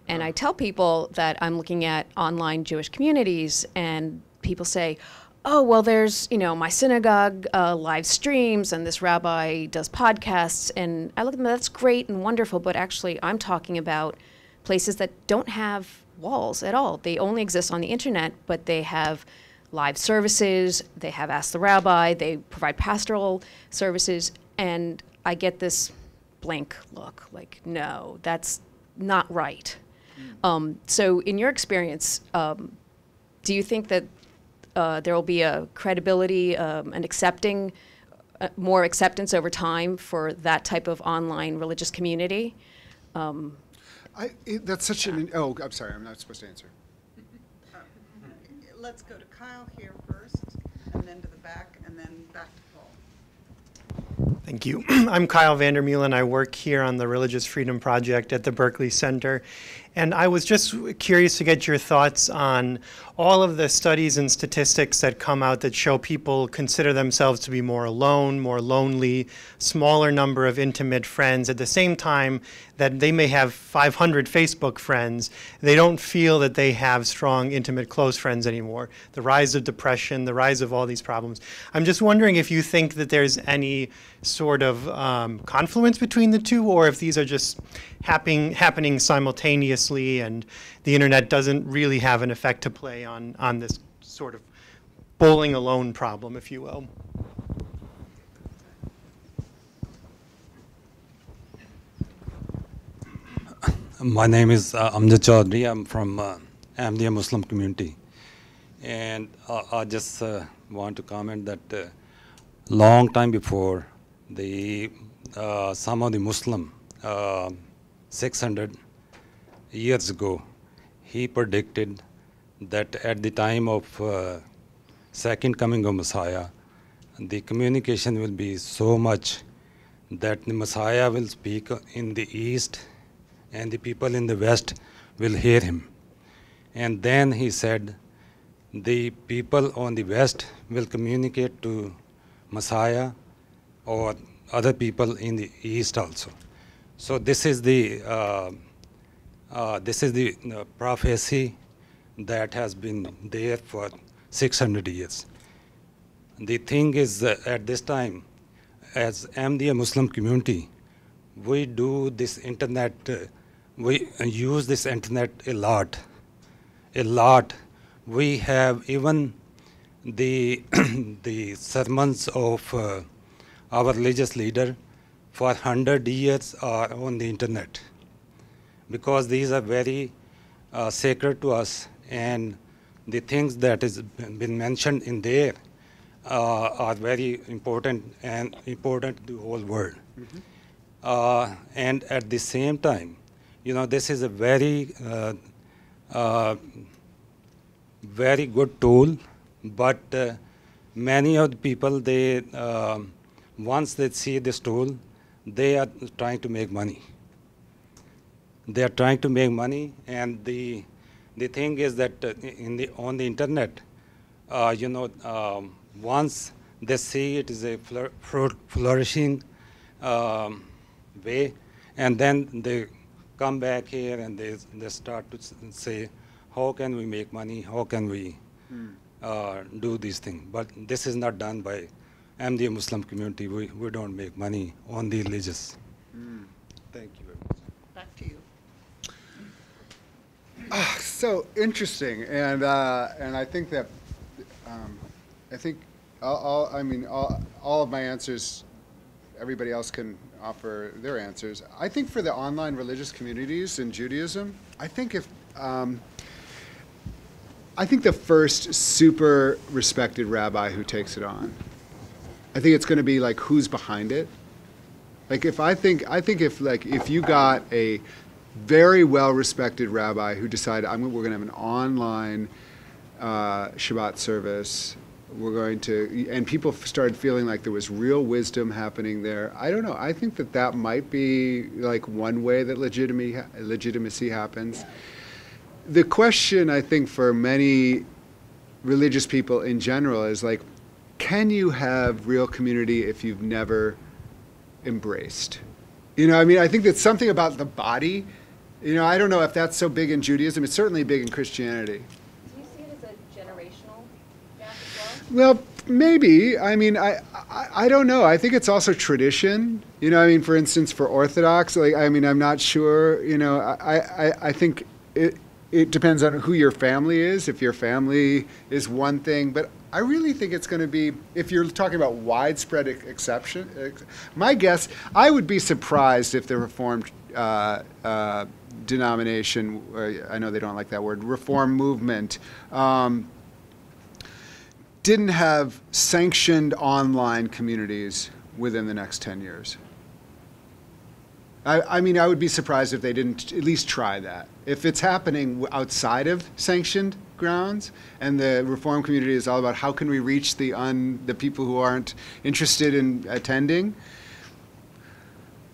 And I tell people that I'm looking at online Jewish communities, and people say, oh, well, there's, my synagogue live streams, and this rabbi does podcasts, and I look at them, that's great and wonderful, but actually I'm talking about places that don't have walls at all. They only exist on the internet, but they have live services, they have Ask the Rabbi, they provide pastoral services, and I get this blank look, like, no, that's not right. So in your experience, do you think that there will be a credibility and more acceptance over time for that type of online religious community? That's such an. Oh, I'm sorry. I'm not supposed to answer. Let's go to Kyle here first, and then to the back, and then back to Paul. Thank you. I'm Kyle Vandermeulen. I work here on the Religious Freedom Project at the Berkley Center. And I was just curious to get your thoughts on all of the studies and statistics that come out that show people consider themselves to be more alone, more lonely, smaller number of intimate friends. At the same time that they may have 500 Facebook friends, they don't feel that they have strong, intimate, close friends anymore. The rise of depression, the rise of all these problems. I'm just wondering if you think that there's any sort of confluence between the two, or if these are just happening simultaneously, and the internet doesn't really have an effect to play on this sort of bowling alone problem, if you will. My name is Amjad Chaudhry. I'm from Ahmadiyya Muslim community. And I just want to comment that long time before, some of the Muslim 600 years ago, he predicted that at the time of second coming of Messiah, the communication will be so much that the Messiah will speak in the east and the people in the west will hear him. And then he said, the people on the west will communicate to Messiah or other people in the east also. So this is the prophecy that has been there for 600 years. The thing is, at this time, as Ahmadiyya Muslim community, we do this internet, we use this internet a lot. We have even the the sermons of our religious leader for 100 years are on the internet, because these are very sacred to us, and the things that has been mentioned in there are very important and important to the whole world. Mm-hmm. And at the same time, this is a very very good tool, but many of the people, they once they see this tool, they are trying to make money. They are trying to make money, and the thing is that on the internet, once they see it is a flourishing way, and then they come back here and they start to say, how can we make money? How can we do these things? But this is not done by Ahmadiyya Muslim community. We don't make money on the religious. Thank you very much. Back to you. So interesting, and I think that all of my answers, everybody else can offer their answers. I think for the online religious communities in Judaism, I think the first super respected rabbi who takes it on, I think it's going to be like, who's behind it? Like I think if you got a very well-respected rabbi who decided we're going to have an online Shabbat service, and people started feeling like there was real wisdom happening there. I don't know. I think that might be like one way that legitimacy happens. The question, I think, for many religious people in general is like, can you have real community if you've never embraced? I think that's something about the body. I don't know if that's so big in Judaism. It's certainly big in Christianity. Do you see it as a generational gap as well? Well, maybe. I don't know. I think it's also tradition. For instance, for Orthodox, I'm not sure. I think it depends on who your family is. If your family is one thing, but I really think it's going to be, if you're talking about widespread exception, my guess, I would be surprised if the Reformed denomination, I know they don't like that word, Reform movement, didn't have sanctioned online communities within the next 10 years. I would be surprised if they didn't at least try that. If it's happening outside of sanctioned grounds, and the Reform community is all about how can we reach the people who aren't interested in attending,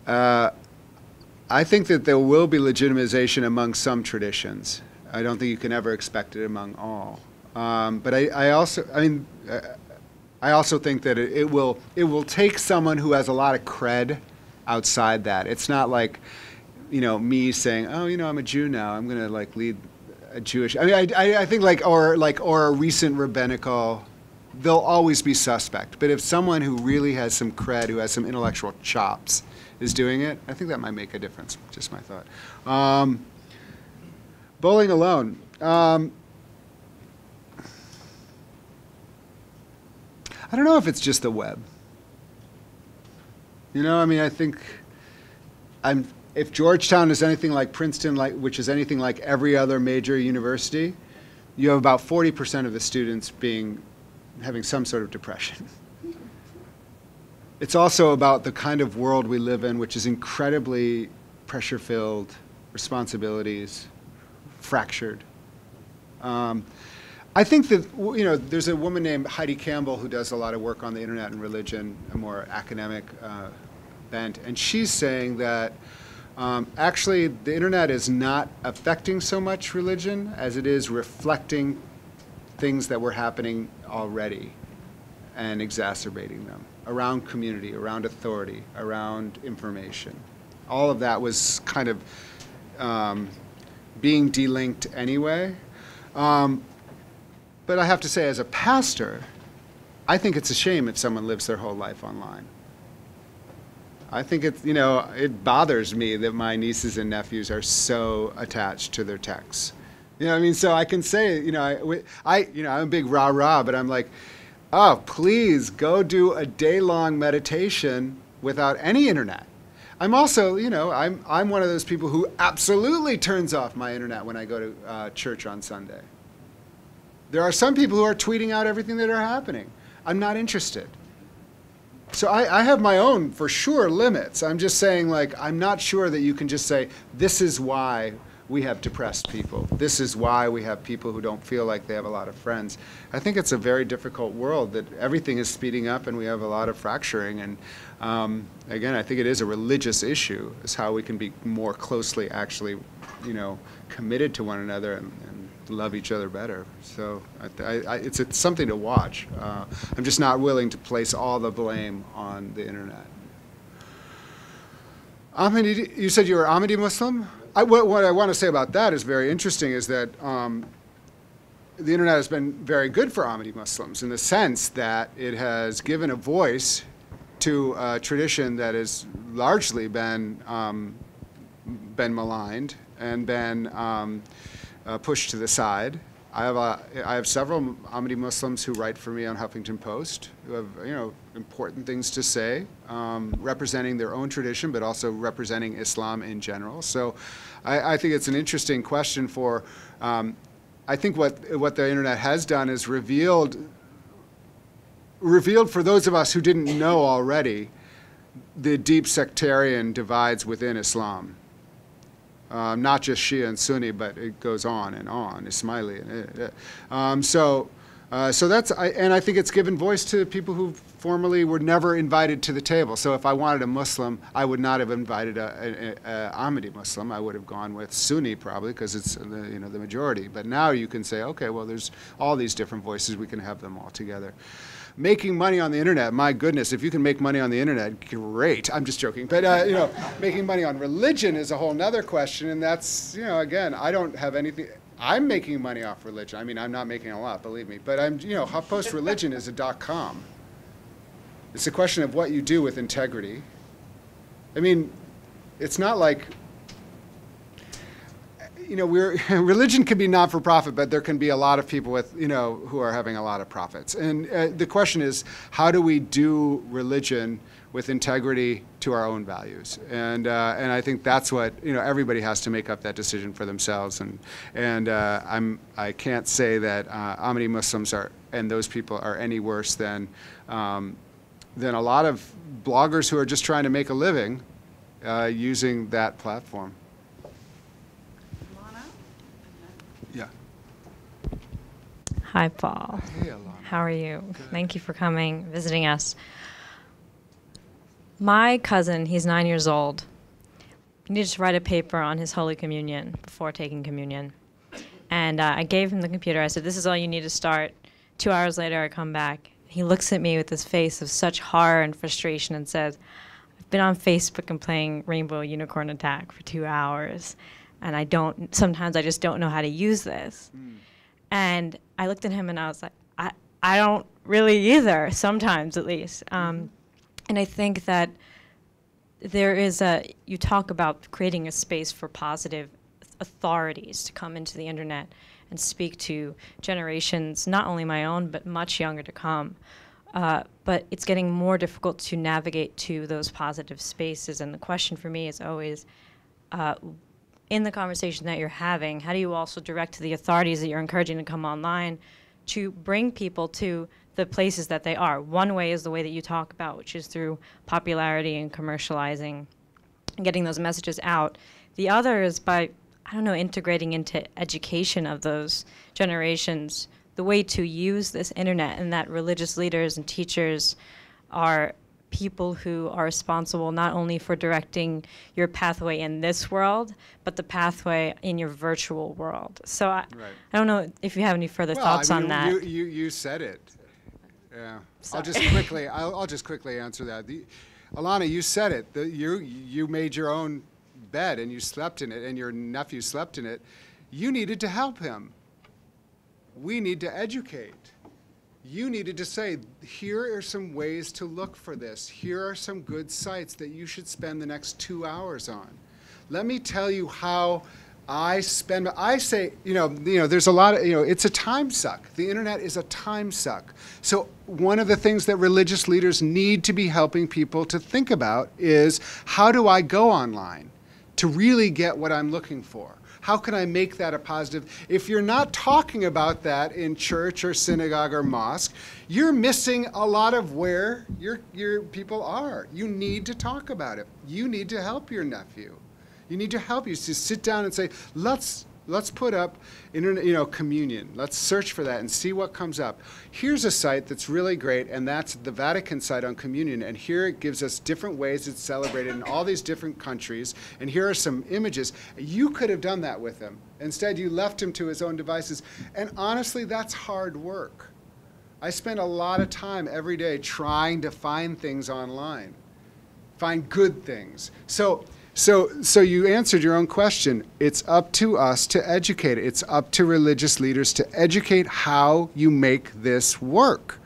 I think that there will be legitimization among some traditions. I don't think you can ever expect it among all. But I also think that it will take someone who has a lot of cred outside that. It's not like, me saying, oh, I'm a Jew now, I'm going to lead a Jewish. I think or a recent rabbinical, they'll always be suspect. But if someone who really has some cred, who has some intellectual chops, is doing it, I think that might make a difference. Just my thought. Bowling alone. I don't know if it's just the web. I think if Georgetown is anything like Princeton, which is anything like every other major university, you have about 40% of the students having some sort of depression. It's also about the kind of world we live in, which is incredibly pressure-filled, responsibilities, fractured. I think that, there's a woman named Heidi Campbell who does a lot of work on the internet and religion, a more academic bent, and she's saying that actually the internet is not affecting so much religion as it is reflecting things that were happening already and exacerbating them around community, around authority, around information. All of that was kind of being delinked anyway. But I have to say, as a pastor, I think it's a shame if someone lives their whole life online. I think it bothers me that my nieces and nephews are so attached to their texts. So I can say, I'm a big rah-rah, but I'm like, oh, please go do a day-long meditation without any internet. I'm also, I'm one of those people who absolutely turns off my internet when I go to church on Sunday. There are some people who are tweeting out everything that are happening. I'm not interested. So I have my own, for sure, limits. I'm just saying, I'm not sure that you can just say, this is why we have depressed people. This is why we have people who don't feel like they have a lot of friends. I think it's a very difficult world that everything is speeding up and we have a lot of fracturing. And again, I think it is a religious issue, is how we can be more closely actually, committed to one another and love each other better. So it's something to watch. I'm just not willing to place all the blame on the internet. Ahmadi, you said you were Ahmadi Muslim? What I want to say about that is very interesting, is that the internet has been very good for Ahmadi Muslims in the sense that it has given a voice to a tradition that has largely been maligned and been pushed to the side. I have several Ahmadi Muslims who write for me on Huffington Post, who have important things to say, representing their own tradition, but also representing Islam in general. So I think it's an interesting question for. I think what the internet has done is revealed for those of us who didn't know already the deep sectarian divides within Islam. Not just Shia and Sunni, but it goes on and on, Ismaili. So that's, and I think it's given voice to people who formerly were never invited to the table. So if I wanted a Muslim, I would not have invited a Ahmadi Muslim. I would have gone with Sunni probably, because it's the majority. But now you can say, okay, well, there's all these different voices. We can have them all together. Making money on the internet, my goodness, if you can make money on the internet, great. I'm just joking. But, making money on religion is a whole nother question. And that's, again, I don't have anything. I'm making money off religion. I mean, I'm not making a lot, believe me. But HuffPost Religion is a .com. It's a question of what you do with integrity. I mean, it's not like, religion can be not-for-profit, but there can be a lot of people with, who are having a lot of profits. And the question is, how do we do religion with integrity to our own values? And I think that's what, everybody has to make up that decision for themselves. And I can't say that Ahmadi Muslims and those people are any worse than a lot of bloggers who are just trying to make a living using that platform. Yeah. Hi, Paul. Hey, Alana. How are you? Good. Thank you for coming, visiting us. My cousin, he's 9 years old. He needed to write a paper on his Holy Communion before taking communion. And I gave him the computer. I said, this is all you need to start. 2 hours later, I come back. He looks at me with this face of such horror and frustration and says, I've been on Facebook and playing Rainbow Unicorn Attack for 2 hours. And sometimes I just don't know how to use this. And I looked at him and I was like, I don't really either, sometimes at least. And I think that there is you talk about creating a space for positive authorities to come into the internet and speak to generations, not only my own, but much younger to come. But it's getting more difficult to navigate to those positive spaces. And the question for me is always, in the conversation that you're having, how do you also direct to the authorities that you're encouraging to come online to bring people to the places that they are? One way is the way that you talk about, which is through popularity and commercializing and getting those messages out. The other is by, integrating into education of those generations, the way to use this internet, and that religious leaders and teachers are people who are responsible not only for directing your pathway in this world, but the pathway in your virtual world. So I don't know if you have any further thoughts on that. You said it. Yeah. I'll just quickly answer that. Alana, you said it. You made your own bed and you slept in it, and your nephew slept in it. You needed to help him. We need to educate. You needed to say, here are some ways to look for this. Here are some good sites that you should spend the next 2 hours on. Let me tell you how I say, there's a lot of, it's a time suck. The internet is a time suck. So one of the things that religious leaders need to be helping people to think about is, how do I go online to really get what I'm looking for? How can I make that a positive? If you're not talking about that in church or synagogue or mosque, you're missing a lot of where your people are. You need to talk about it. You need to help your nephew. You need to help you to sit down and say, let's put up internet, communion. Let's search for that and see what comes up. Here's a site that's really great, and that's the Vatican site on communion. And here it gives us different ways it's celebrated in all these different countries. And here are some images. You could have done that with him. Instead, you left him to his own devices. And honestly, that's hard work. I spend a lot of time every day trying to find things online, find good things. So you answered your own question. It's up to us to educate. It's up to religious leaders to educate how you make this work.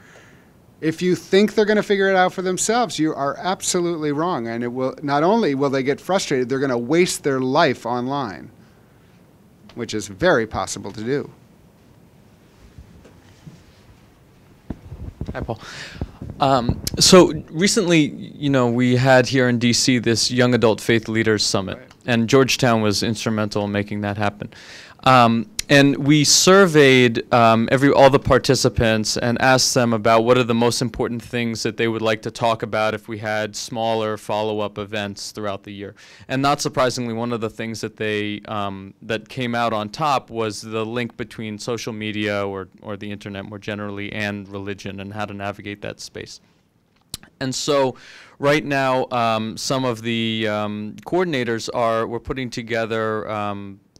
If you think they're going to figure it out for themselves, you are absolutely wrong. And it will, not only will they get frustrated, they're going to waste their life online, which is very possible to do. Hi, Paul. So recently, we had here in D.C. this Young Adult Faith Leaders Summit, and Georgetown was instrumental in making that happen. And And we surveyed all the participants and asked them about what are the most important things that they would like to talk about if we had smaller follow-up events throughout the year. And not surprisingly, one of the things that they that came out on top was the link between social media or the internet more generally and religion and how to navigate that space. And so right now, some of the coordinators we're putting together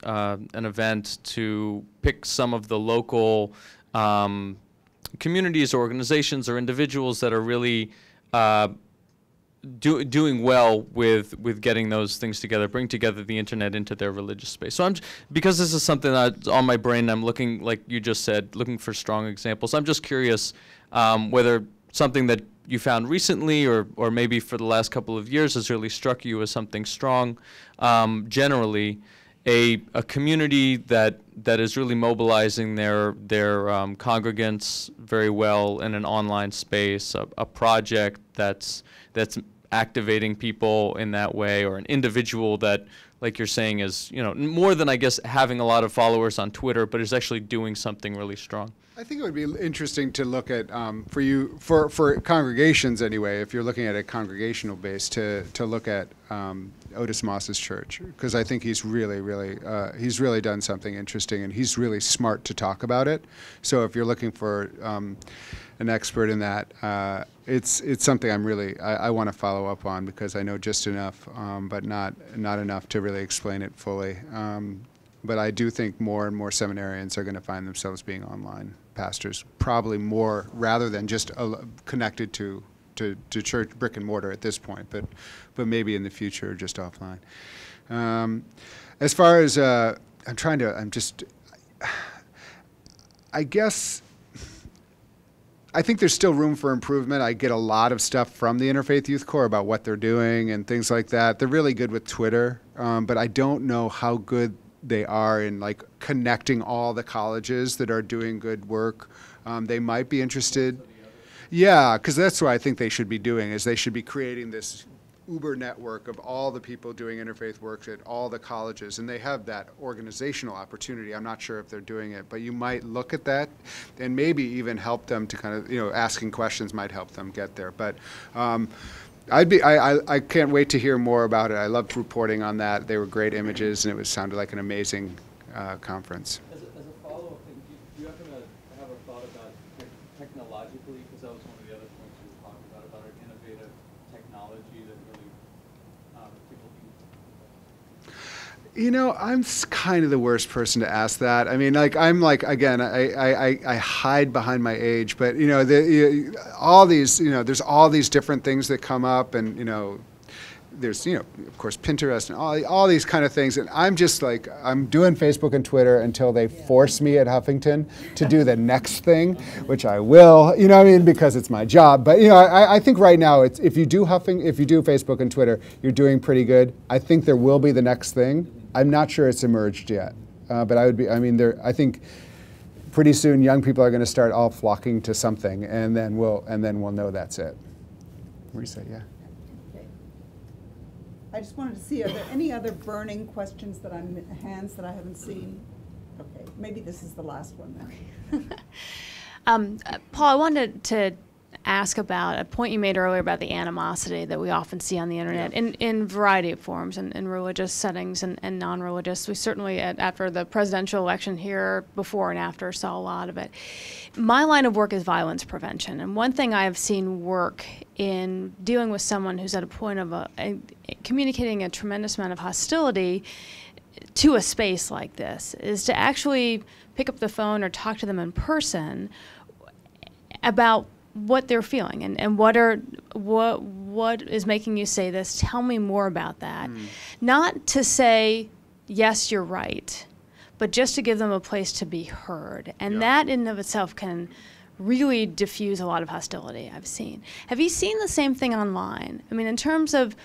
an event to pick some of the local communities or organizations or individuals that are really doing well with getting those things together, bring together the internet into their religious space. So because this is something that's on my brain, I'm looking, like you just said, looking for strong examples. I'm just curious whether something that you found recently or maybe for the last couple of years has really struck you as something strong. Generally, a community that is really mobilizing their congregants very well in an online space, a project that's activating people in that way, or an individual that, like you're saying, is more than, I guess, having a lot of followers on Twitter, but is actually doing something really strong. I think it would be interesting to look at for congregations anyway. If you're looking at a congregational base, to look at Otis Moss's church, because I think he's really done something interesting, and he's really smart to talk about it. So if you're looking for an expert in that, it's something I want to follow up on, because I know just enough, but not enough to really explain it fully. But I do think more and more seminarians are going to find themselves being online pastors, probably more rather than just connected to church brick and mortar at this point, but maybe in the future just offline. As far as I guess I think there's still room for improvement. I get a lot of stuff from the Interfaith Youth Corps about what they're doing and things like that. They're really good with Twitter, but I don't know how good they are in like connecting all the colleges that are doing good work. They might be interested. Yeah, because that's what I think they should be doing, is they should be creating this Uber network of all the people doing interfaith work at all the colleges, and they have that organizational opportunity. I'm not sure if they're doing it, but you might look at that and maybe even help them to kind of, asking questions might help them get there. But I can't wait to hear more about it. I loved reporting on that. They were great images, and it sounded like an amazing conference. As a follow-up thing, do you happen to have a thought about technologically, because that was one of the other points you were talking about our innovative technology that really people use? I'm kind of the worst person to ask that. I mean, again, I hide behind my age, but all these, there's all these different things that come up, and there's of course Pinterest and all these kind of things, and I'm just like, I'm doing Facebook and Twitter until they force me at Huffington to do the next thing, which I will, because it's my job. But I think right now if you do Facebook and Twitter, you're doing pretty good. I think there will be the next thing. I'm not sure it's emerged yet, but I think pretty soon young people are going to start all flocking to something, and then we'll know that's it. What do you say? Yeah. I just wanted to see, are there any other burning questions hands that I haven't seen? Okay, maybe this is the last one then. Paul, I wanted to ask about a point you made earlier about the animosity that we often see on the internet in a variety of forms, in religious settings and non-religious. We certainly, after the presidential election here, before and after, saw a lot of it. My line of work is violence prevention, and one thing I have seen work in dealing with someone who's at a point of communicating a tremendous amount of hostility to a space like this is to actually pick up the phone or talk to them in person about what they're feeling and what is making you say this. Tell me more about that. Not to say, yes, you're right, but just to give them a place to be heard. And that in and of itself can really diffuse a lot of hostility I've seen. Have you seen the same thing online? I mean, in terms of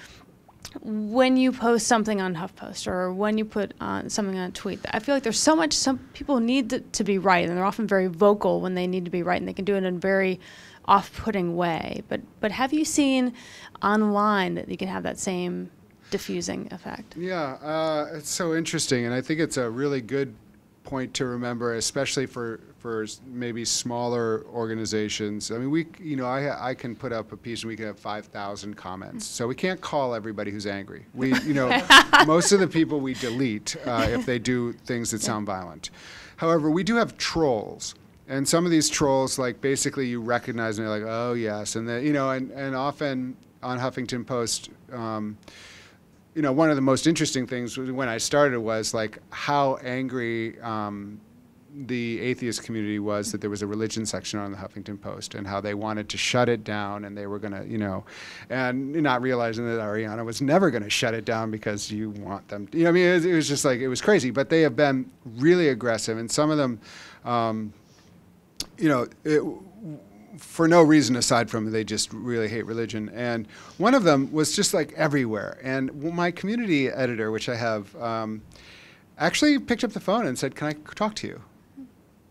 when you post something on HuffPost or when you put something on a tweet, I feel like there's so much, some people need to be right, and they're often very vocal when they need to be right, and they can do it in a very off-putting way. But have you seen online that you can have that same diffusing effect? Yeah, it's so interesting, and I think it's a really good point to remember, especially for maybe smaller organizations. I mean, I can put up a piece and we can have 5,000 comments. So we can't call everybody who's angry. Most of the people we delete if they do things that sound violent. However, we do have trolls. And some of these trolls, like, basically you recognize them, you're like, oh yes, and and often on Huffington Post, one of the most interesting things when I started was like how angry the atheist community was that there was a religion section on the Huffington Post, and how they wanted to shut it down, and they were going to, and not realizing that Ariana was never going to shut it down because you want them. I mean, it was just like, it was crazy. But they have been really aggressive, and some of them, for no reason aside from they just really hate religion. And one of them was just like everywhere. And my community editor, which I have, actually picked up the phone and said, "Can I talk to you?"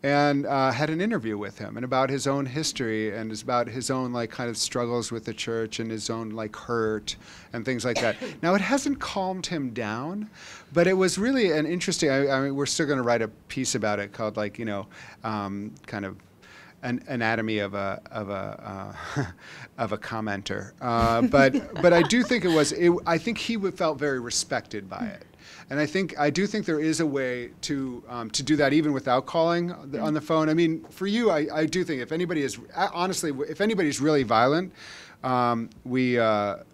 And had an interview with him, and about his own history, and about his own like kind of struggles with the church, and his own like hurt and things like that. Now, it hasn't calmed him down, but it was really an interesting. I mean, we're still going to write a piece about it called like kind of an anatomy of a commenter. But I do think I think he felt very respected by it. And I do think there is a way to do that even without calling on the phone. I mean, for you, I do think if anybody is honestly, if anybody's really violent, we either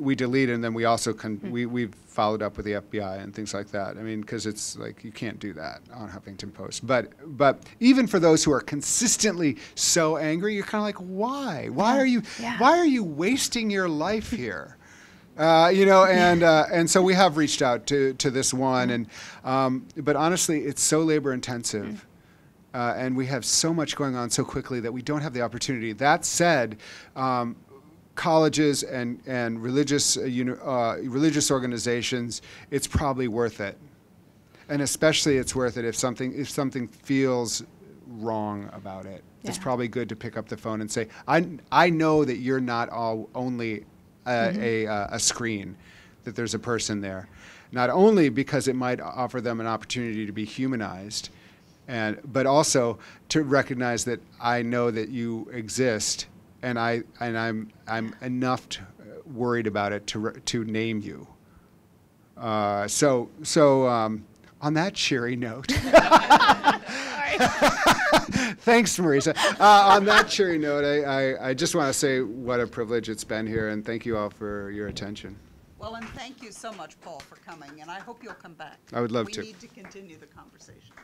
we delete, and then we also we've followed up with the FBI and things like that. I mean, because it's like you can't do that on Huffington Post. But even for those who are consistently so angry, you're kind of like, why? Why are you wasting your life here? And so we have reached out to this one, and but honestly, it's so labor intensive, and we have so much going on so quickly that we don't have the opportunity. That said, colleges and religious organizations, it's probably worth it, and especially it's worth it if something feels wrong about it. Yeah. It's probably good to pick up the phone and say, I know that you're not only a screen, that there's a person there, not only because it might offer them an opportunity to be humanized, but also to recognize that I know that you exist, and I'm enough worried about it to name you. So on that cheery note. Thanks, Marisa. On that cheery note, I just want to say what a privilege it's been here, and thank you all for your attention. Well, and thank you so much, Paul, for coming, and I hope you'll come back. I would love to. We need to continue the conversation.